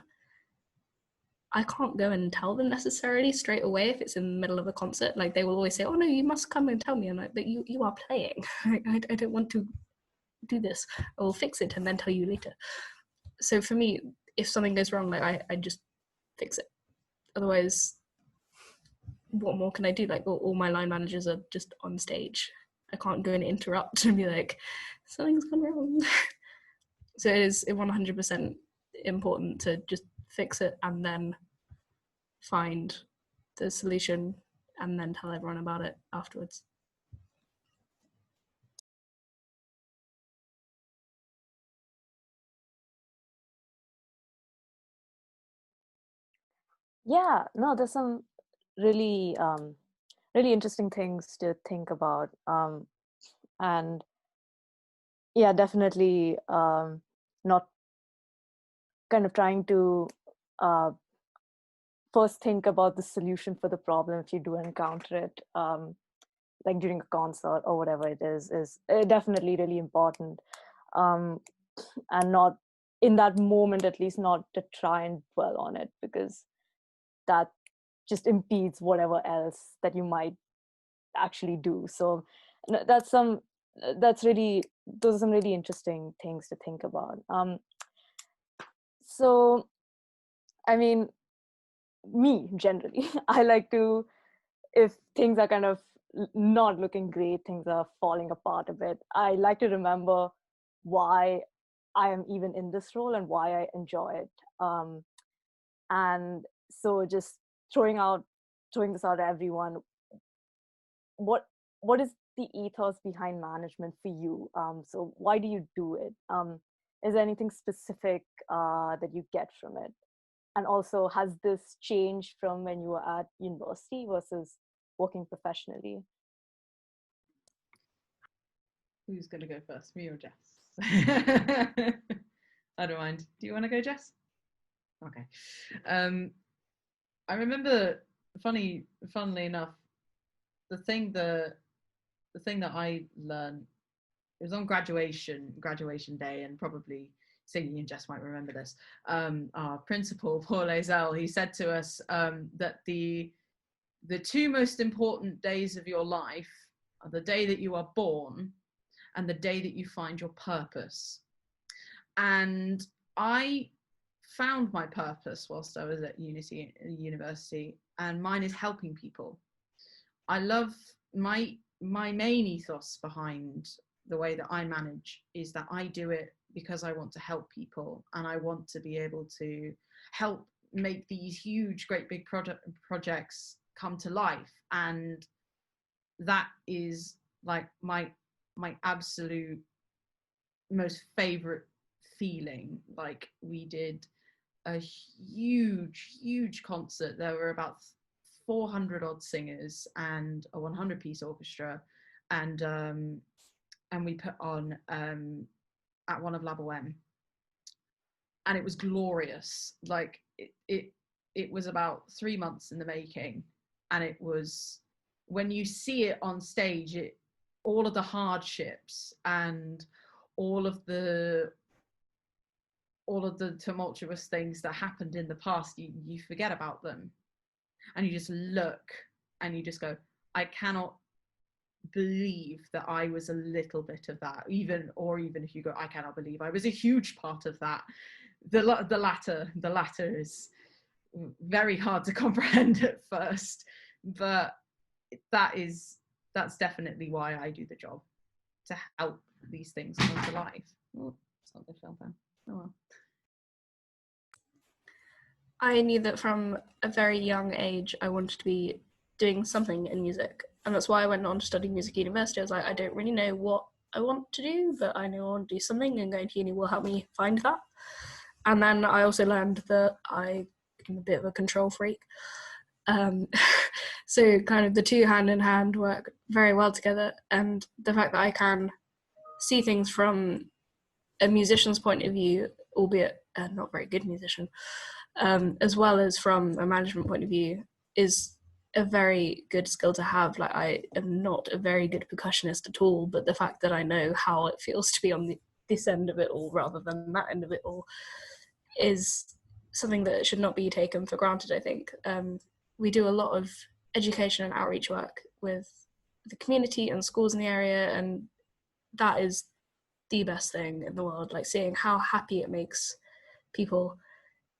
I can't go and tell them necessarily straight away if it's in the middle of a concert. Like, they will always say, "Oh no, you must come and tell me." I'm like, "But you are playing. I don't want to do this. I will fix it and then tell you later." So for me, if something goes wrong, like I just fix it. Otherwise, what more can I do? Like, all my line managers are just on stage. I can't go and interrupt and be like, "Something's gone wrong." So it is 100% important to just fix it and then find the solution and then tell everyone about it afterwards. Yeah, no, there's some really really interesting things to think about, and yeah, definitely not kind of trying to first think about the solution for the problem if you do encounter it, like during a concert or whatever it is definitely really important, and not in that moment, at least not to try and dwell on it, because that just impedes whatever else that you might actually do. So those are some really interesting things to think about. So I mean, me generally, I like to, if things are kind of not looking great, things are falling apart a bit, I like to remember why I am even in this role and why I enjoy it. And so just throwing this out to everyone, what is the ethos behind management for you? So why do you do it? Is there anything specific that you get from it? And also, has this changed from when you were at university versus working professionally? Who's going to go first, me or Jess? I don't mind. Do you want to go, Jess? Okay. I remember, funnily enough, the thing that I learned, it was on graduation day, and probably Siggy and Jess might remember this. Our principal, Paul Ezel, he said to us that the two most important days of your life are the day that you are born and the day that you find your purpose. And I found my purpose whilst I was at university, and mine is helping people. I love my main ethos behind the way that I manage is that I do it because I want to help people, and I want to be able to help make these huge, great big projects come to life. And that is like my absolute most favorite feeling. Like, we did a huge concert. There were about 400 odd singers and a 100-piece orchestra, and we put on at one of Lab OM, and it was glorious. Like, it was about 3 months in the making, and it was, when you see it on stage, all of the hardships and all of the tumultuous things that happened in the past, you forget about them, and you just look and you just go, I cannot believe that I was a little bit of that. Even if you go, I cannot believe I was a huge part of that. The latter is very hard to comprehend at first, but that's definitely why I do the job, to help these things come to life. Oh, it's not the film then. Oh well. I knew that from a very young age I wanted to be doing something in music, and that's why I went on to study music at university. I was like, I don't really know what I want to do, but I know I want to do something, and going to uni will help me find that. And then I also learned that I became a bit of a control freak. So kind of the two hand in hand work very well together, and the fact that I can see things from a musician's point of view, albeit a not very good musician, as well as from a management point of view, is a very good skill to have. Like, I am not a very good percussionist at all, but the fact that I know how it feels to be on this end of it all rather than that end of it all is something that should not be taken for granted, I think. We do a lot of education and outreach work with the community and schools in the area, and that is the best thing in the world, like seeing how happy it makes people.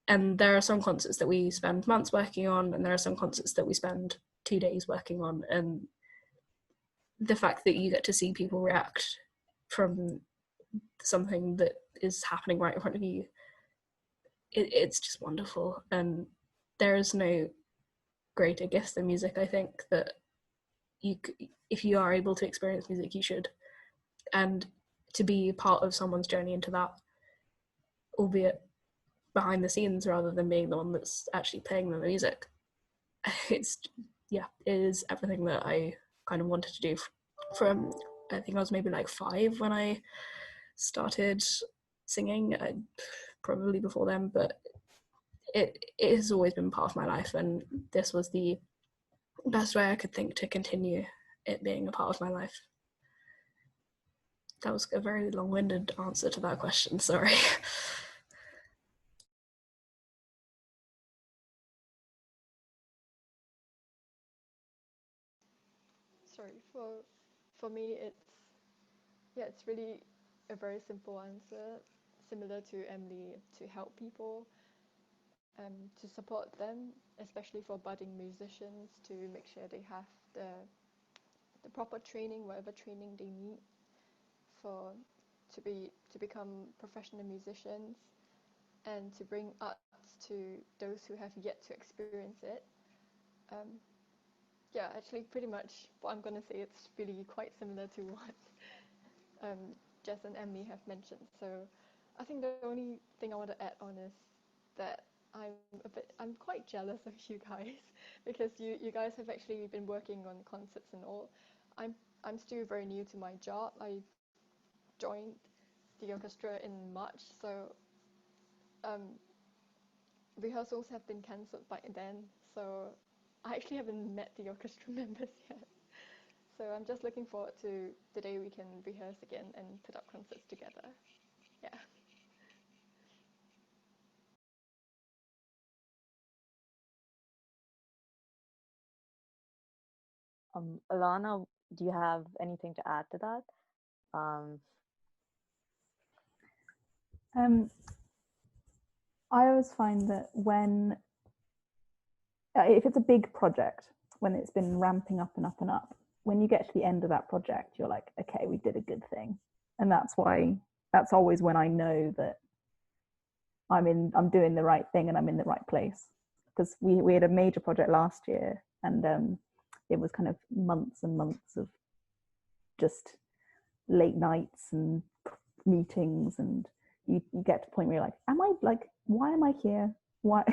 And there are some concerts that we spend months working on, and there are some concerts that we spend 2 days working on, and the fact that you get to see people react from something that is happening right in front of you, it's just wonderful. And there is no greater gift than music, I think, that if you are able to experience music, you should. And to be part of someone's journey into that, albeit behind the scenes rather than being the one that's actually playing them the music, it is everything that I kind of wanted to do from, I think I was maybe like 5 when I started singing, probably before then, but it has always been part of my life, and this was the best way I could think to continue it being a part of my life. That was a very long-winded answer to that question, sorry. Sorry, for me it's really a very simple answer, similar to Emily, to help people, to support them, especially for budding musicians, to make sure they have the proper training, whatever training they need to become professional musicians, and to bring arts to those who have yet to experience it. Yeah, actually, pretty much what I'm gonna say, it's really quite similar to what Jess and Emily have mentioned. So I think the only thing I want to add on is that I'm quite jealous of you guys because you guys have actually been working on concerts and all. I'm still very new to my job. I joined the orchestra in March, so rehearsals have been cancelled by then, so I actually haven't met the orchestra members yet. So I'm just looking forward to the day we can rehearse again and put up concerts together. Yeah. Alana, do you have anything to add to that? I always find that when, if it's a big project, when it's been ramping up and up and up, when you get to the end of that project, you're like, okay, we did a good thing. And that's always when I know that I'm doing the right thing and I'm in the right place. Because we had a major project last year, and it was kind of months and months of just late nights and meetings, and you get to the point where you're like, why am I here? Why?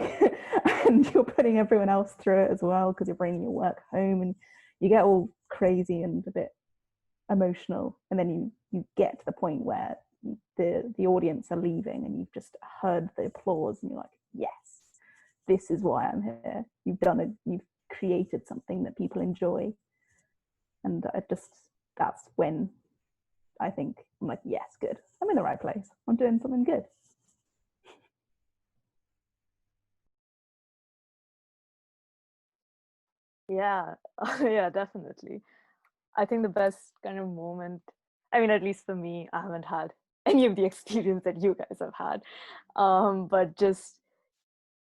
And you're putting everyone else through it as well, because you're bringing your work home, and you get all crazy and a bit emotional, and then you get to the point where the audience are leaving and you've just heard the applause and you're like, yes, this is why I'm here. You've done it. You've created something that people enjoy. And that's when I think I'm like, yes, good. I'm in the right place. I'm doing something good. Yeah, yeah, definitely. I think the best kind of moment, I mean, at least for me, I haven't had any of the experience that you guys have had. But just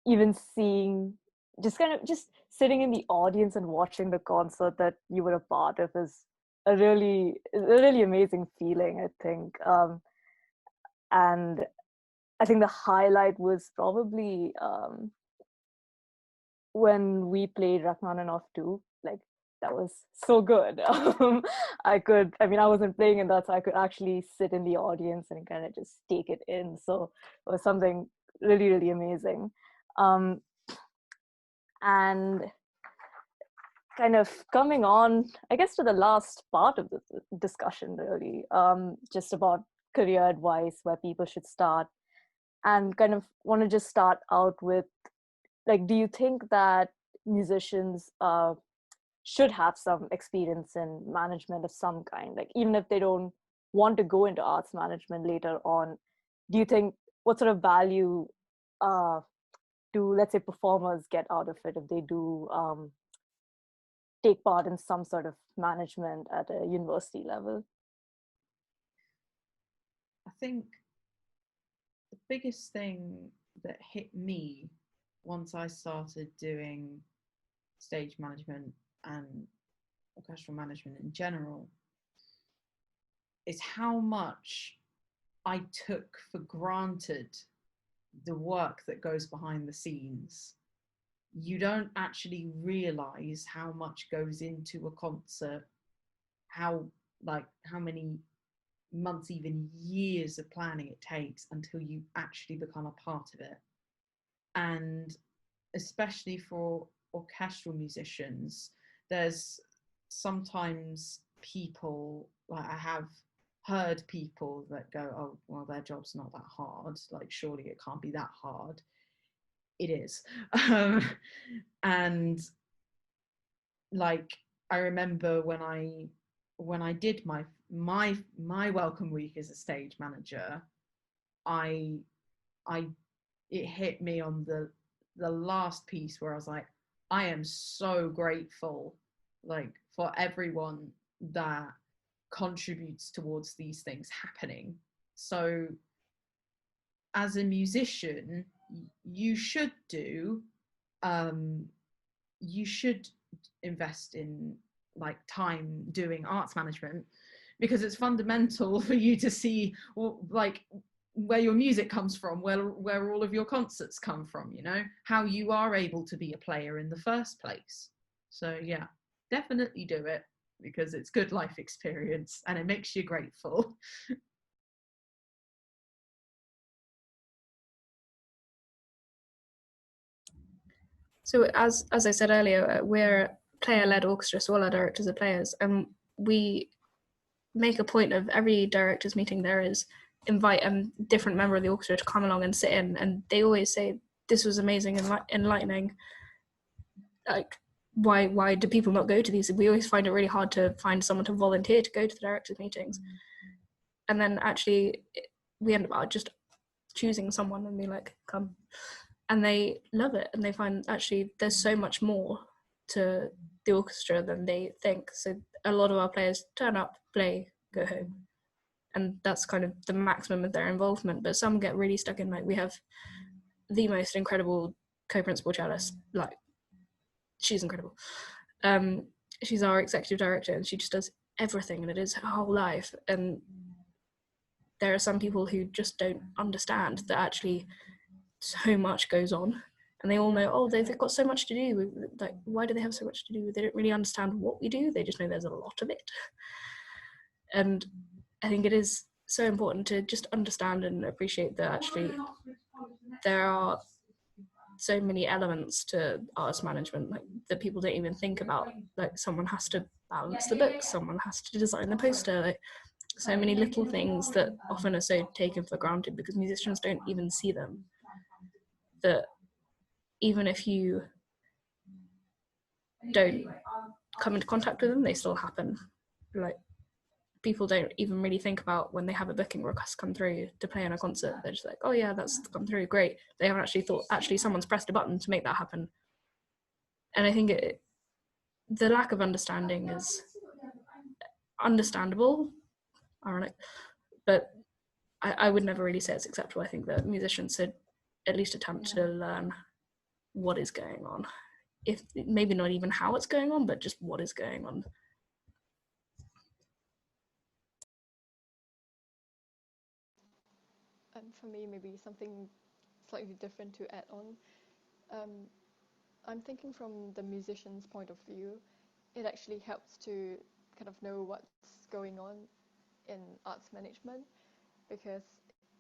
even seeing, just sitting in the audience and watching the concert that you were a part of is a really amazing feeling, I think. And I think the highlight was probably when we played Rachmaninoff 2. Like, that was so good. I wasn't playing in that, so I could actually sit in the audience and kind of just take it in. So it was something really, really amazing. And kind of coming on, I guess, to the last part of the discussion, really, just about career advice, where people should start. and kind of want to just start out with, like, do you think that musicians should have some experience in management of some kind, like even if they don't want to go into arts management later on? Do you think, what sort of value do, let's say, performers get out of it if they do take part in some sort of management at a university level? I think the biggest thing that hit me once I started doing stage management and orchestral management in general is how much I took for granted the work that goes behind the scenes. You don't actually realize how much goes into a concert, how many months, even years of planning it takes until you actually become a part of it. And especially for orchestral musicians, there's sometimes people, like I have heard people that go, oh, well, their job's not that hard, like surely it can't be that hard. It is. And like I remember when I did my welcome week as a stage manager, I it hit me on the last piece where I was like, I am so grateful, like, for everyone that contributes towards these things happening. So as a musician, you should invest in like time doing arts management, because it's fundamental for you to see like where your music comes from, where all of your concerts come from, you know, how you are able to be a player in the first place. So yeah, definitely do it, because it's good life experience and it makes you grateful. So as I said earlier, we're player-led orchestra, so all our directors are players, and we make a point of every directors meeting there is invite a different member of the orchestra to come along and sit in, and they always say this was amazing and enlightening. Like, why do people not go to these? We always find it really hard to find someone to volunteer to go to the directors meetings, and then actually we end up just choosing someone and be like, come. And they love it, and they find actually there's so much more to the orchestra than they think. So a lot of our players turn up, play, go home, and that's kind of the maximum of their involvement. But some get really stuck in, like, we have the most incredible co-principal cellist, like, she's incredible. She's our executive director, and she just does everything, and it is her whole life. And there are some people who just don't understand that actually so much goes on, and they all know, oh, they've got so much to do. Like, why do they have so much to do? They don't really understand what we do. They just know there's a lot of it. And I think it is so important to just understand and appreciate that actually there are so many elements to arts management, like, that people don't even think about. Like, someone has to balance the books, someone has to design the poster, like, so many little things that often are so taken for granted because musicians don't even see them, that even if you don't come into contact with them, they still happen. Like, people don't even really think about when they have a booking request come through to play in a concert. They're just like, oh yeah, that's come through, great. They haven't actually thought, actually someone's pressed a button to make that happen. And I think the lack of understanding is understandable, ironic, but I would never really say it's acceptable. I think that musicians should at least attempt to learn what is going on, if maybe not even how it's going on, but just what is going on. For me, maybe something slightly different to add on. I'm thinking from the musician's point of view, it actually helps to kind of know what's going on in arts management, because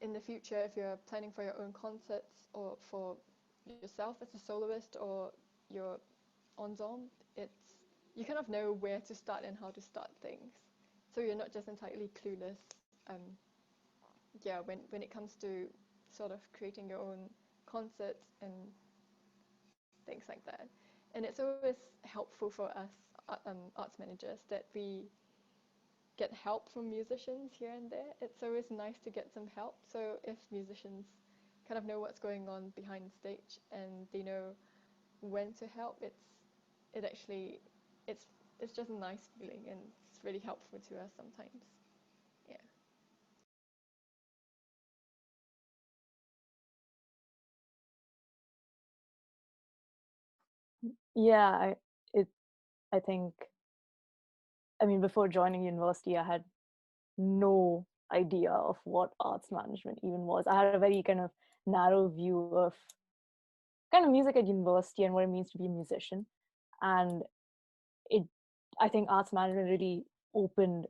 in the future, if you're planning for your own concerts or for yourself as a soloist or your ensemble, you kind of know where to start and how to start things. So you're not just entirely clueless. When it comes to sort of creating your own concerts and things like that. And it's always helpful for us arts managers that we get help from musicians here and there. It's always nice to get some help. So if musicians kind of know what's going on behind stage and they know when to help, it's just a nice feeling, and it's really helpful to us sometimes. Yeah. Yeah, I think, I mean, before joining university, I had no idea of what arts management even was. I had a very kind of narrow view of kind of music at university and what it means to be a musician. And it, I think arts management really opened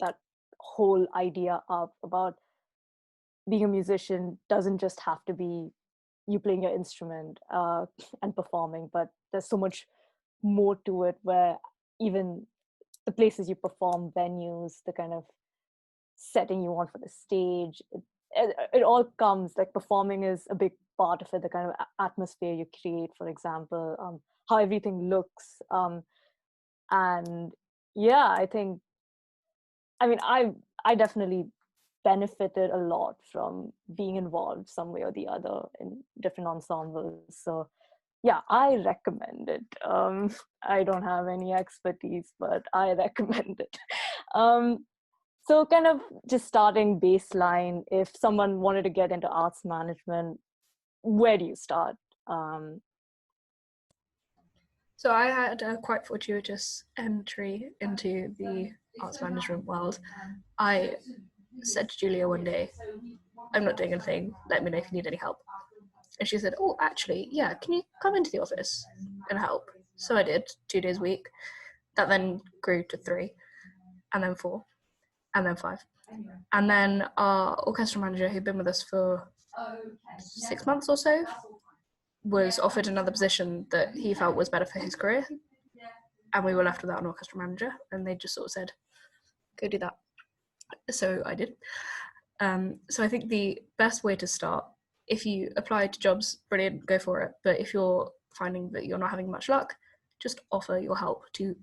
that whole idea up about being a musician doesn't just have to be you playing your instrument and performing, but there's so much more to it, where even the places you perform, venues, the kind of setting you want for the stage, it all comes, like performing is a big part of it, the kind of atmosphere you create, for example, how everything looks. And yeah, I think, I mean, I definitely benefited a lot from being involved some way or the other in different ensembles. So yeah, I recommend it. I don't have any expertise, but I recommend it. So kind of just starting baseline, if someone wanted to get into arts management, where do you start? So I had a quite fortuitous entry into the arts management world. I said to Julia one day, I'm not doing anything, let me know if you need any help. And she said, oh, actually, yeah, can you come into the office and help? So I did, 2 days a week. That then grew to 3, and then 4, and then 5. And then our orchestra manager, who'd been with us for 6 months or so, was offered another position that he felt was better for his career. And we were left without an orchestra manager, and they just sort of said, go do that. So I did. So I think the best way to start, if you apply to jobs, brilliant, go for it. But if you're finding that you're not having much luck, just offer your help to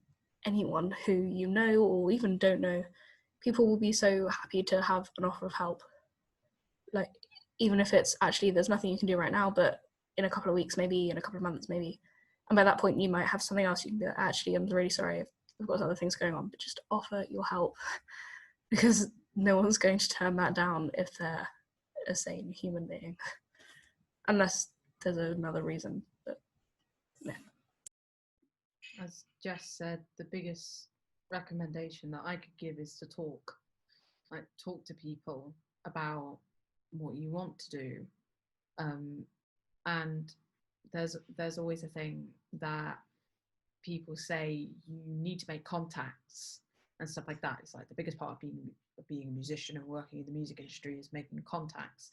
anyone who you know or even don't know. People will be so happy to have an offer of help. Like, even if it's actually there's nothing you can do right now, but in a couple of weeks, maybe in a couple of months, maybe. And by that point, you might have something else you can be like, actually, I'm really sorry, I've got other things going on, but just offer your help, because no one's going to turn that down if they're a sane human being, unless there's another reason. But yeah. As Jess said, the biggest recommendation that I could give is to talk to people about what you want to do. And there's always a thing that people say you need to make contacts and stuff like that. It's like the biggest part of being a musician and working in the music industry is making contacts.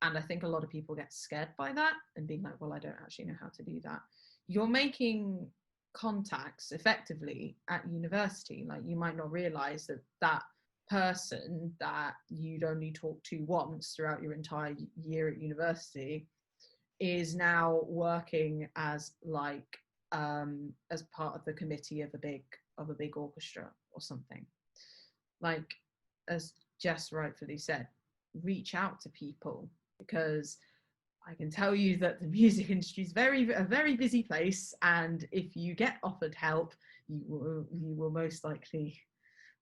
And I think a lot of people get scared by that and being like, well, I don't actually know how to do that. You're making contacts effectively at university. Like, you might not realize that person that you'd only talk to once throughout your entire year at university is now working as as part of the committee of a big orchestra or something. Like, as Jess rightfully said, reach out to people, because I can tell you that the music industry is a very busy place, and if you get offered help, you will most likely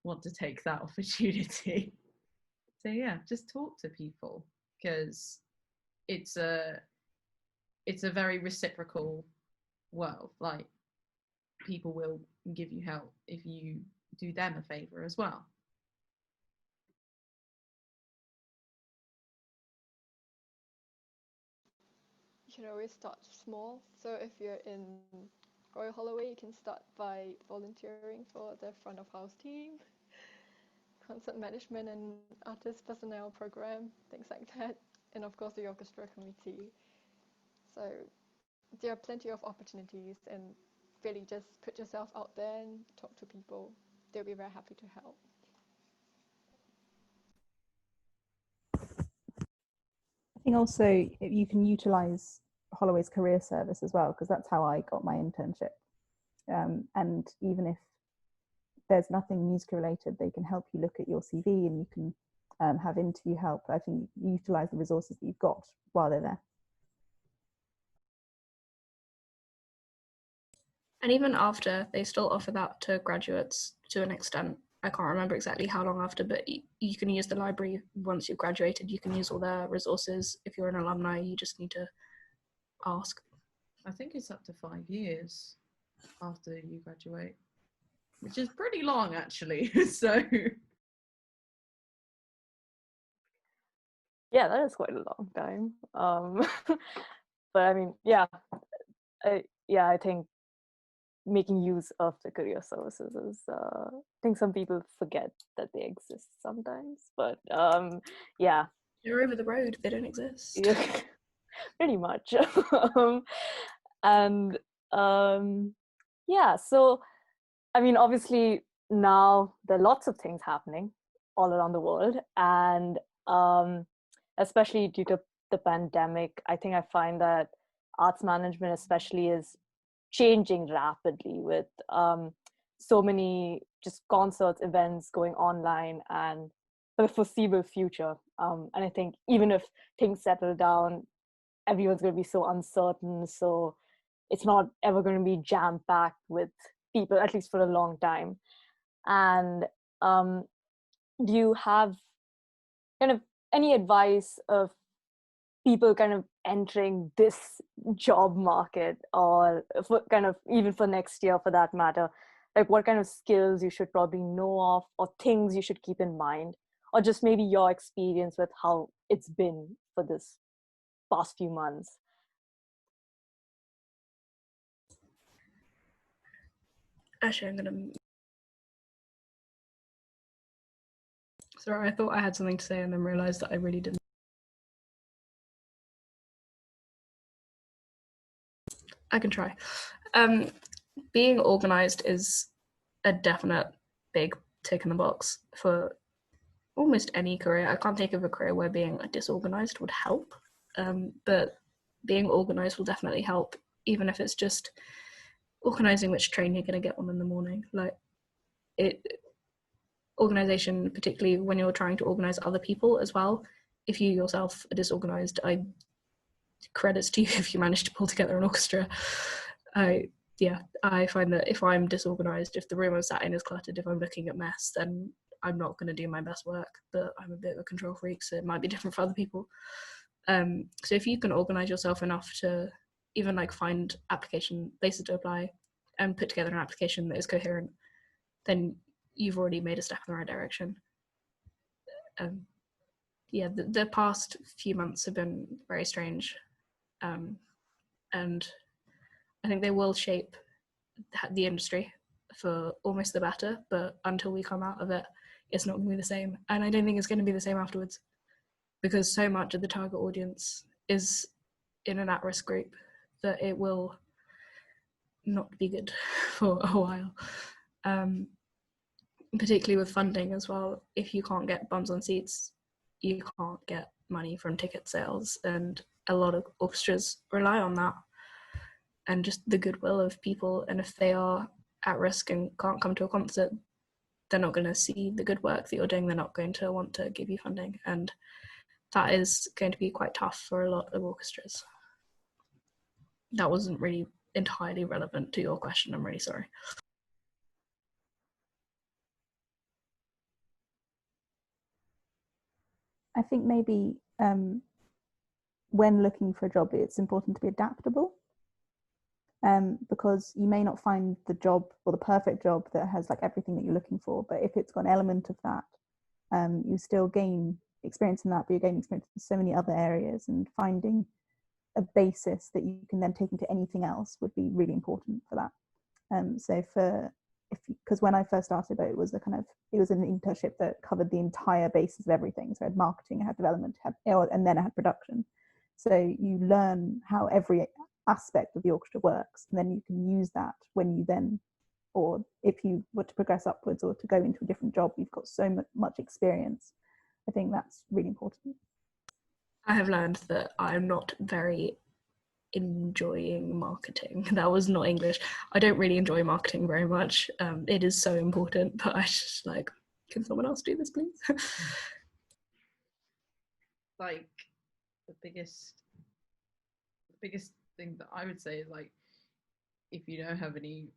want to take that opportunity. So yeah, just talk to people, because it's a very reciprocal world. Like, people will give you help if you do them a favor as well. You can always start small. So if you're in Royal Holloway, you can start by volunteering for the front of house team, concert management and artist personnel program, things like that, and of course the orchestra committee. So there are plenty of opportunities, and really just put yourself out there and talk to people. They'll be very happy to help. I think also you can utilize Holloway's career service as well, because that's how I got my internship. And even if there's nothing music related, they can help you look at your CV, and you can have interview help. I think utilize the resources that you've got while they're there. And even after, they still offer that to graduates to an extent. I can't remember exactly how long after, but you can use the library once you've graduated. You can use all their resources. If you're an alumni, you just need to ask. I think it's up to 5 years after you graduate, which is pretty long actually. So Yeah, that is quite a long time. But I mean, yeah, I think making use of the career services is, I think some people forget that they exist sometimes, but yeah. They're over the road, they don't exist. Yeah, pretty much. And yeah, so I mean, obviously now there are lots of things happening all around the world, and especially due to the pandemic, I think I find that arts management especially is changing rapidly, with so many just concerts, events going online, and for the foreseeable future. And I think even if things settle down, everyone's going to be so uncertain, so it's not ever going to be jam packed with people, at least for a long time. And do you have kind of any advice of people kind of entering this job market, or for kind of even for next year for that matter, like what kind of skills you should probably know of, or things you should keep in mind, or just maybe your experience with how it's been for this past few months? Actually, I'm gonna. Sorry, I thought I had something to say and then realized that I really didn't. I can try. Being organized is a definite big tick in the box for almost any career. I can't think of a career where being disorganized would help, but being organized will definitely help, even if it's just organizing which train you're going to get on in the morning. Like organization, particularly when you're trying to organize other people as well. If you yourself are disorganized, credits to you if you manage to pull together an orchestra. I find that if I'm disorganized, if the room I'm sat in is cluttered, if I'm looking at mess, then I'm not going to do my best work. But I'm a bit of a control freak, so it might be different for other people. So if you can organize yourself enough to even like find application places to apply and put together an application that is coherent, then you've already made a step in the right direction. The past few months have been very strange, and I think they will shape the industry for almost the better, but until we come out of it, it's not going to be the same. And I don't think it's going to be the same afterwards, because so much of the target audience is in an at-risk group that it will not be good for a while. Particularly with funding as well. If you can't get bums on seats, you can't get money from ticket sales, and a lot of orchestras rely on that and just the goodwill of people. And if they are at risk and can't come to a concert, they're not going to see the good work that you're doing. They're not going to want to give you funding, and that is going to be quite tough for a lot of orchestras. That wasn't really entirely relevant to your question. I'm really sorry. I think maybe when looking for a job, it's important to be adaptable, because you may not find the job or the perfect job that has like everything that you're looking for, but if it's got an element of that, you still gain experience in that, but you gain experience in so many other areas, and finding a basis that you can then take into anything else would be really important for that. Because when I first started, it was an internship that covered the entire basis of everything. So I had marketing, I had development, and then I had production. So you learn how every aspect of the orchestra works, and then you can use that when you then, or if you were to progress upwards or to go into a different job, you've got so much experience. I think that's really important. I have learned that I'm not very enjoying marketing. That was not English. I don't really enjoy marketing very much. It is so important, but I just like, can someone else do this, please? Like the biggest thing that I would say is, like, if you don't have any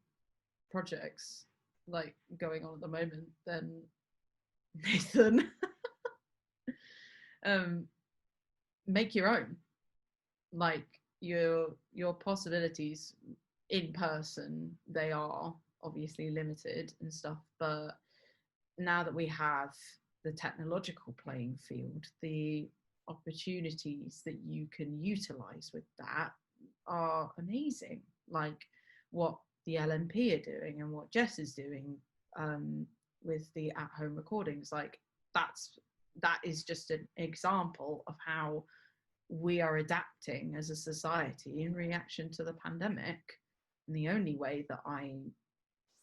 projects like going on at the moment, then Nathan, make your own. Like, your possibilities in person, they are obviously limited and stuff, but now that we have the technological playing field, the opportunities that you can utilize with that are amazing. Like what the LNP are doing and what Jess is doing with the at-home recordings, like that is just an example of how we are adapting as a society in reaction to the pandemic. And the only way that I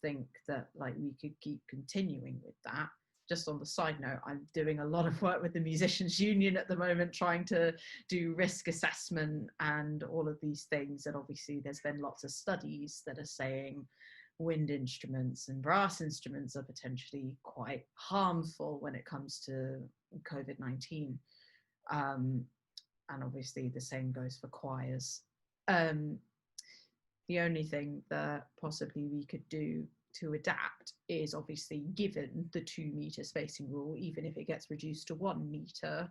think that, like, we could keep continuing with that, just on the side note, I'm doing a lot of work with the Musicians Union at the moment, trying to do risk assessment and all of these things. And obviously there's been lots of studies that are saying wind instruments and brass instruments are potentially quite harmful when it comes to COVID-19. And obviously the same goes for choirs. The only thing that possibly we could do to adapt is, obviously, given the 2 metre spacing rule, even if it gets reduced to 1 metre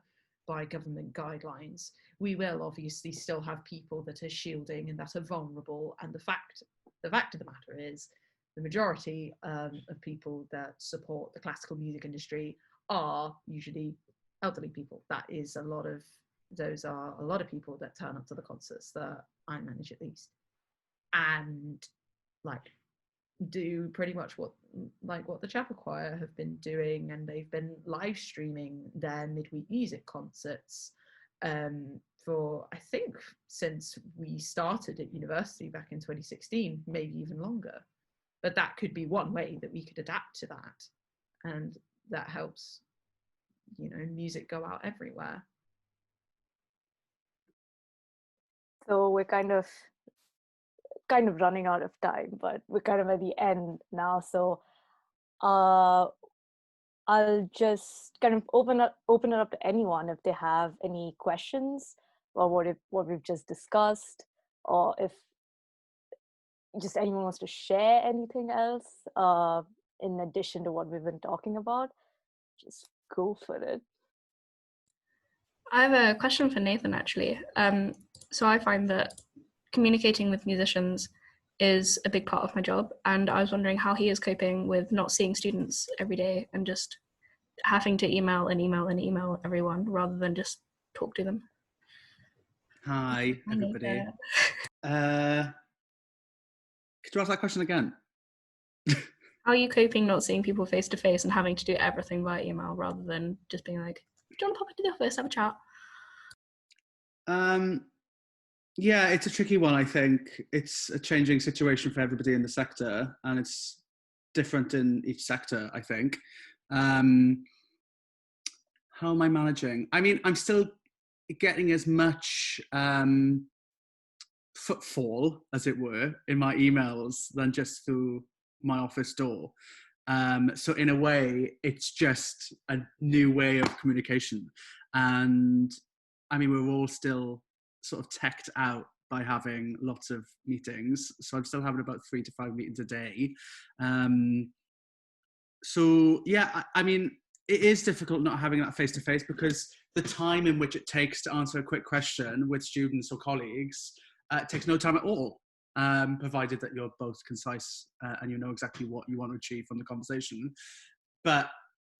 by government guidelines, we will obviously still have people that are shielding and that are vulnerable. And the fact of the matter is, the majority of people that support the classical music industry are usually elderly people. Those are a lot of people that turn up to the concerts that I manage, at least, and like do pretty much what the chapel choir have been doing, and they've been live streaming their midweek music concerts for, I think, since we started at university back in 2016, maybe even longer. But that could be one way that we could adapt to that, and that helps, music go out everywhere. So we're kind of running out of time, but we're kind of at the end now. So I'll just kind of open it up to anyone if they have any questions or what we've just discussed, or if just anyone wants to share anything else in addition to what we've been talking about. Just go for it. I have a question for Nathan, actually. So I find that communicating with musicians is a big part of my job, and I was wondering how he is coping with not seeing students every day and just having to email everyone rather than just talk to them. Hi, everybody. Could you ask that question again? How are you coping not seeing people face to face and having to do everything via email rather than just being like, do you want to pop into the office, have a chat? Yeah, it's a tricky one, I think. It's a changing situation for everybody in the sector, and it's different in each sector, I think. How am I managing? I mean, I'm still getting as much footfall, as it were, in my emails than just through my office door. So in a way, it's just a new way of communication. And I mean, we're all still sort of teched out by having lots of meetings. So I'm still having about 3 to 5 meetings a day. So yeah, I mean, it is difficult not having that face-to-face, because the time in which it takes to answer a quick question with students or colleagues takes no time at all, provided that you're both concise and you know exactly what you want to achieve from the conversation. But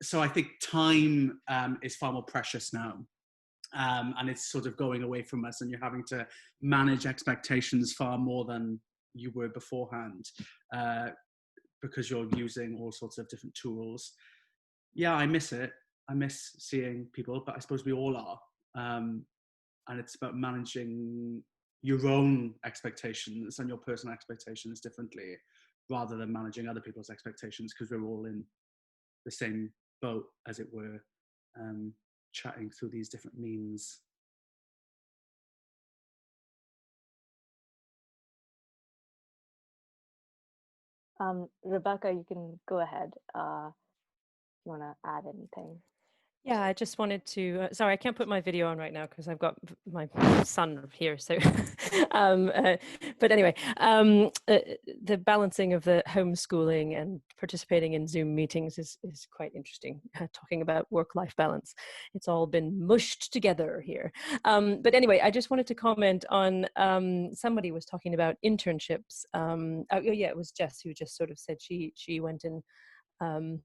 so I think time is far more precious now. And it's sort of going away from us, and you're having to manage expectations far more than you were beforehand, because you're using all sorts of different tools. Yeah, I miss it. I miss seeing people, but I suppose we all are. And it's about managing your own expectations and your personal expectations differently, rather than managing other people's expectations, because we're all in the same boat, as it were, chatting through these different means. Rebecca, you can go ahead if you want to add anything. Yeah, I just wanted to, sorry, I can't put my video on right now because I've got my son here. So, but anyway, the balancing of the homeschooling and participating in Zoom meetings is quite interesting. Talking about work-life balance. It's all been mushed together here. But anyway, I just wanted to comment on, somebody was talking about internships. Oh yeah, it was Jess who just sort of said she went and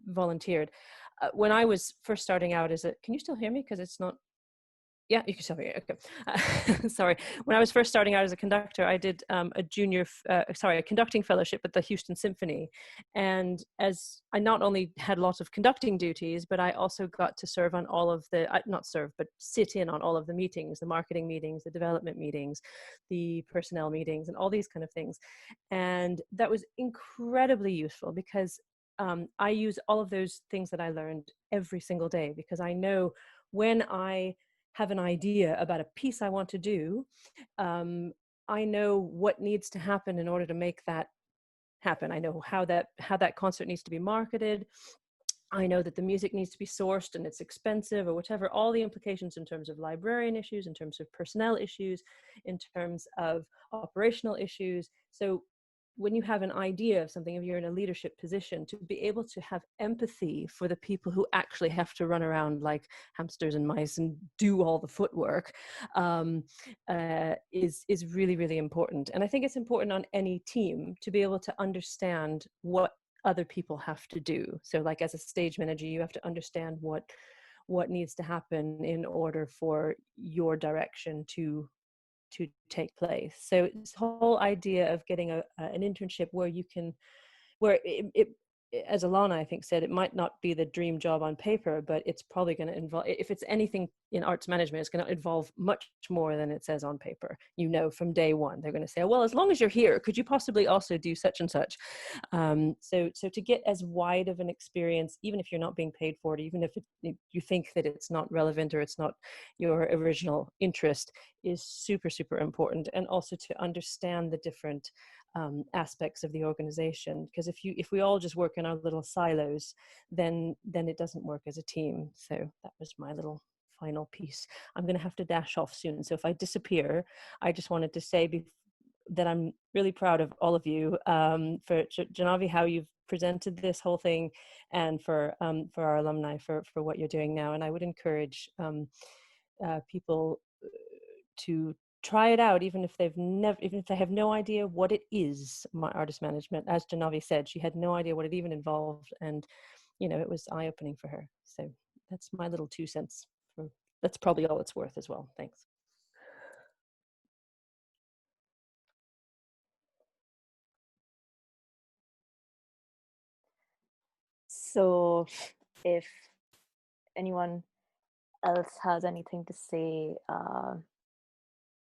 volunteered. When I was first starting out as a, can you still hear me? Because it's not, yeah, you can still hear me, okay. Sorry. When I was first starting out as a conductor, I did a conducting fellowship at the Houston Symphony. And as I not only had lots of conducting duties, but I also got to serve on all of the, not serve, but sit in on all of the meetings, the marketing meetings, the development meetings, the personnel meetings, and all these kind of things. And that was incredibly useful because I use all of those things that I learned every single day, because I know when I have an idea about a piece I want to do, I know what needs to happen in order to make that happen. I know how that concert needs to be marketed. I know that the music needs to be sourced and it's expensive or whatever, all the implications in terms of librarian issues, in terms of personnel issues, in terms of operational issues. So when you have an idea of something, if you're in a leadership position, to be able to have empathy for the people who actually have to run around like hamsters and mice and do all the footwork is really, really important. And I think it's important on any team to be able to understand what other people have to do. So like as a stage manager, you have to understand what needs to happen in order for your direction to take place. So this whole idea of getting an internship where you can, where it as Alana, I think, said, it might not be the dream job on paper, but it's probably going to involve, if it's anything in arts management, it's going to involve much more than it says on paper. You know, from day one, they're going to say, well, as long as you're here, could you possibly also do such and such? So to get as wide of an experience, even if you're not being paid for it, even if you think that it's not relevant or it's not your original interest, is super, super important. And also to understand the different aspects of the organization, because if we all just work in our little silos, then it doesn't work as a team. So that was my little final piece. I'm going to have to dash off soon, so if I disappear, I just wanted to say that I'm really proud of all of you, for Janavi, how you've presented this whole thing, and for our alumni for what you're doing now. And I would encourage people to try it out, even if they have no idea what it is. My artist management, as Janavi said, she had no idea what it even involved, and it was eye-opening for her. So that's my little 2 cents. That's probably all it's worth as well. Thanks. So if anyone else has anything to say,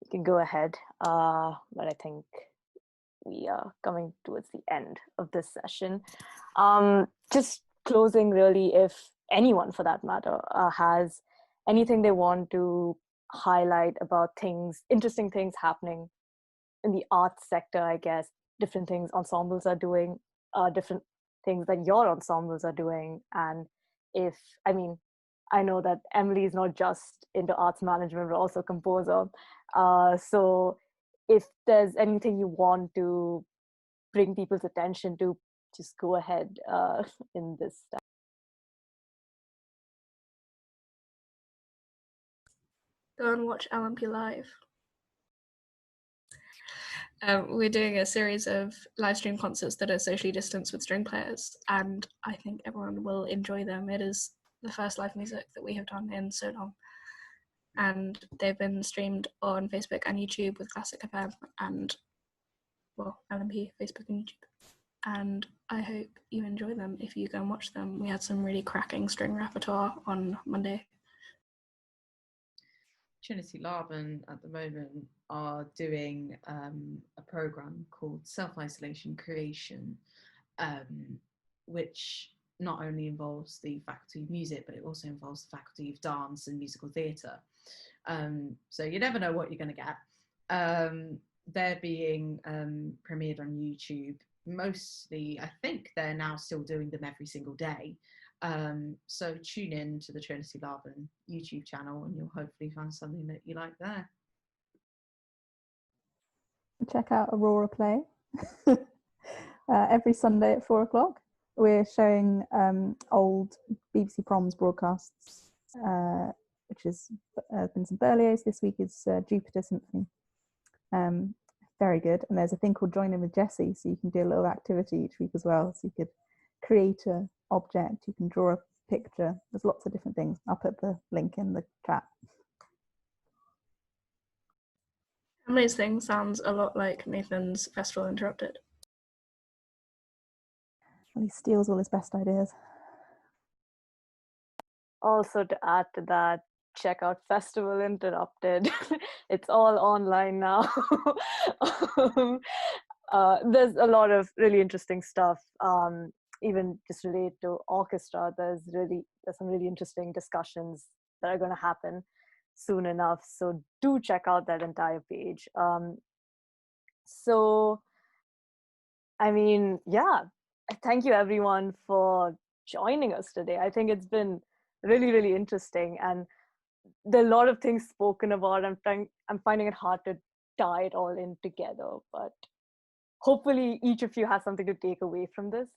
you can go ahead. But I think we are coming towards the end of this session. Just closing, really, if anyone for that matter has anything they want to highlight about interesting things happening in the arts sector, I guess, different things ensembles are doing, different things that your ensembles are doing. And I know that Emily is not just into arts management, but also composer. So if there's anything you want to bring people's attention to, just go ahead in this time. Go and watch LMP Live. We're doing a series of live stream concerts that are socially distanced with string players, and I think everyone will enjoy them. It is the first live music that we have done in so long, and they've been streamed on Facebook and YouTube with Classic FM and, well, LMP, Facebook and YouTube. And I hope you enjoy them if you go and watch them. We had some really cracking string repertoire on Monday. Trinity Laban at the moment are doing a program called Self-Isolation Creation, which not only involves the Faculty of Music, but it also involves the Faculty of Dance and Musical Theatre. So you never know what you're going to get. They're being premiered on YouTube mostly, I think they're now still doing them every single day. So tune in to the Trinity Laban YouTube channel and you'll hopefully find something that you like there. Check out Aurora Play every Sunday at 4 o'clock. We're showing old BBC Proms broadcasts, which has been some Berlioz. This week is Jupiter Symphony. Very good. And there's a thing called Join In With Jessie, so you can do a little activity each week as well. So you could create an object, you can draw a picture. There's lots of different things. I'll put the link in the chat. Emily's thing sounds a lot like Nathan's Festival Interrupted. Well, he steals all his best ideas. Also, to add to that, check out Festival Interrupted. It's all online now. There's a lot of really interesting stuff, even just related to orchestra. There's some really interesting discussions that are going to happen soon enough. So do check out that entire page. So, I mean, yeah, thank you everyone for joining us today. I think it's been really, really interesting, and there are a lot of things spoken about. I'm finding it hard to tie it all in together, but hopefully each of you has something to take away from this.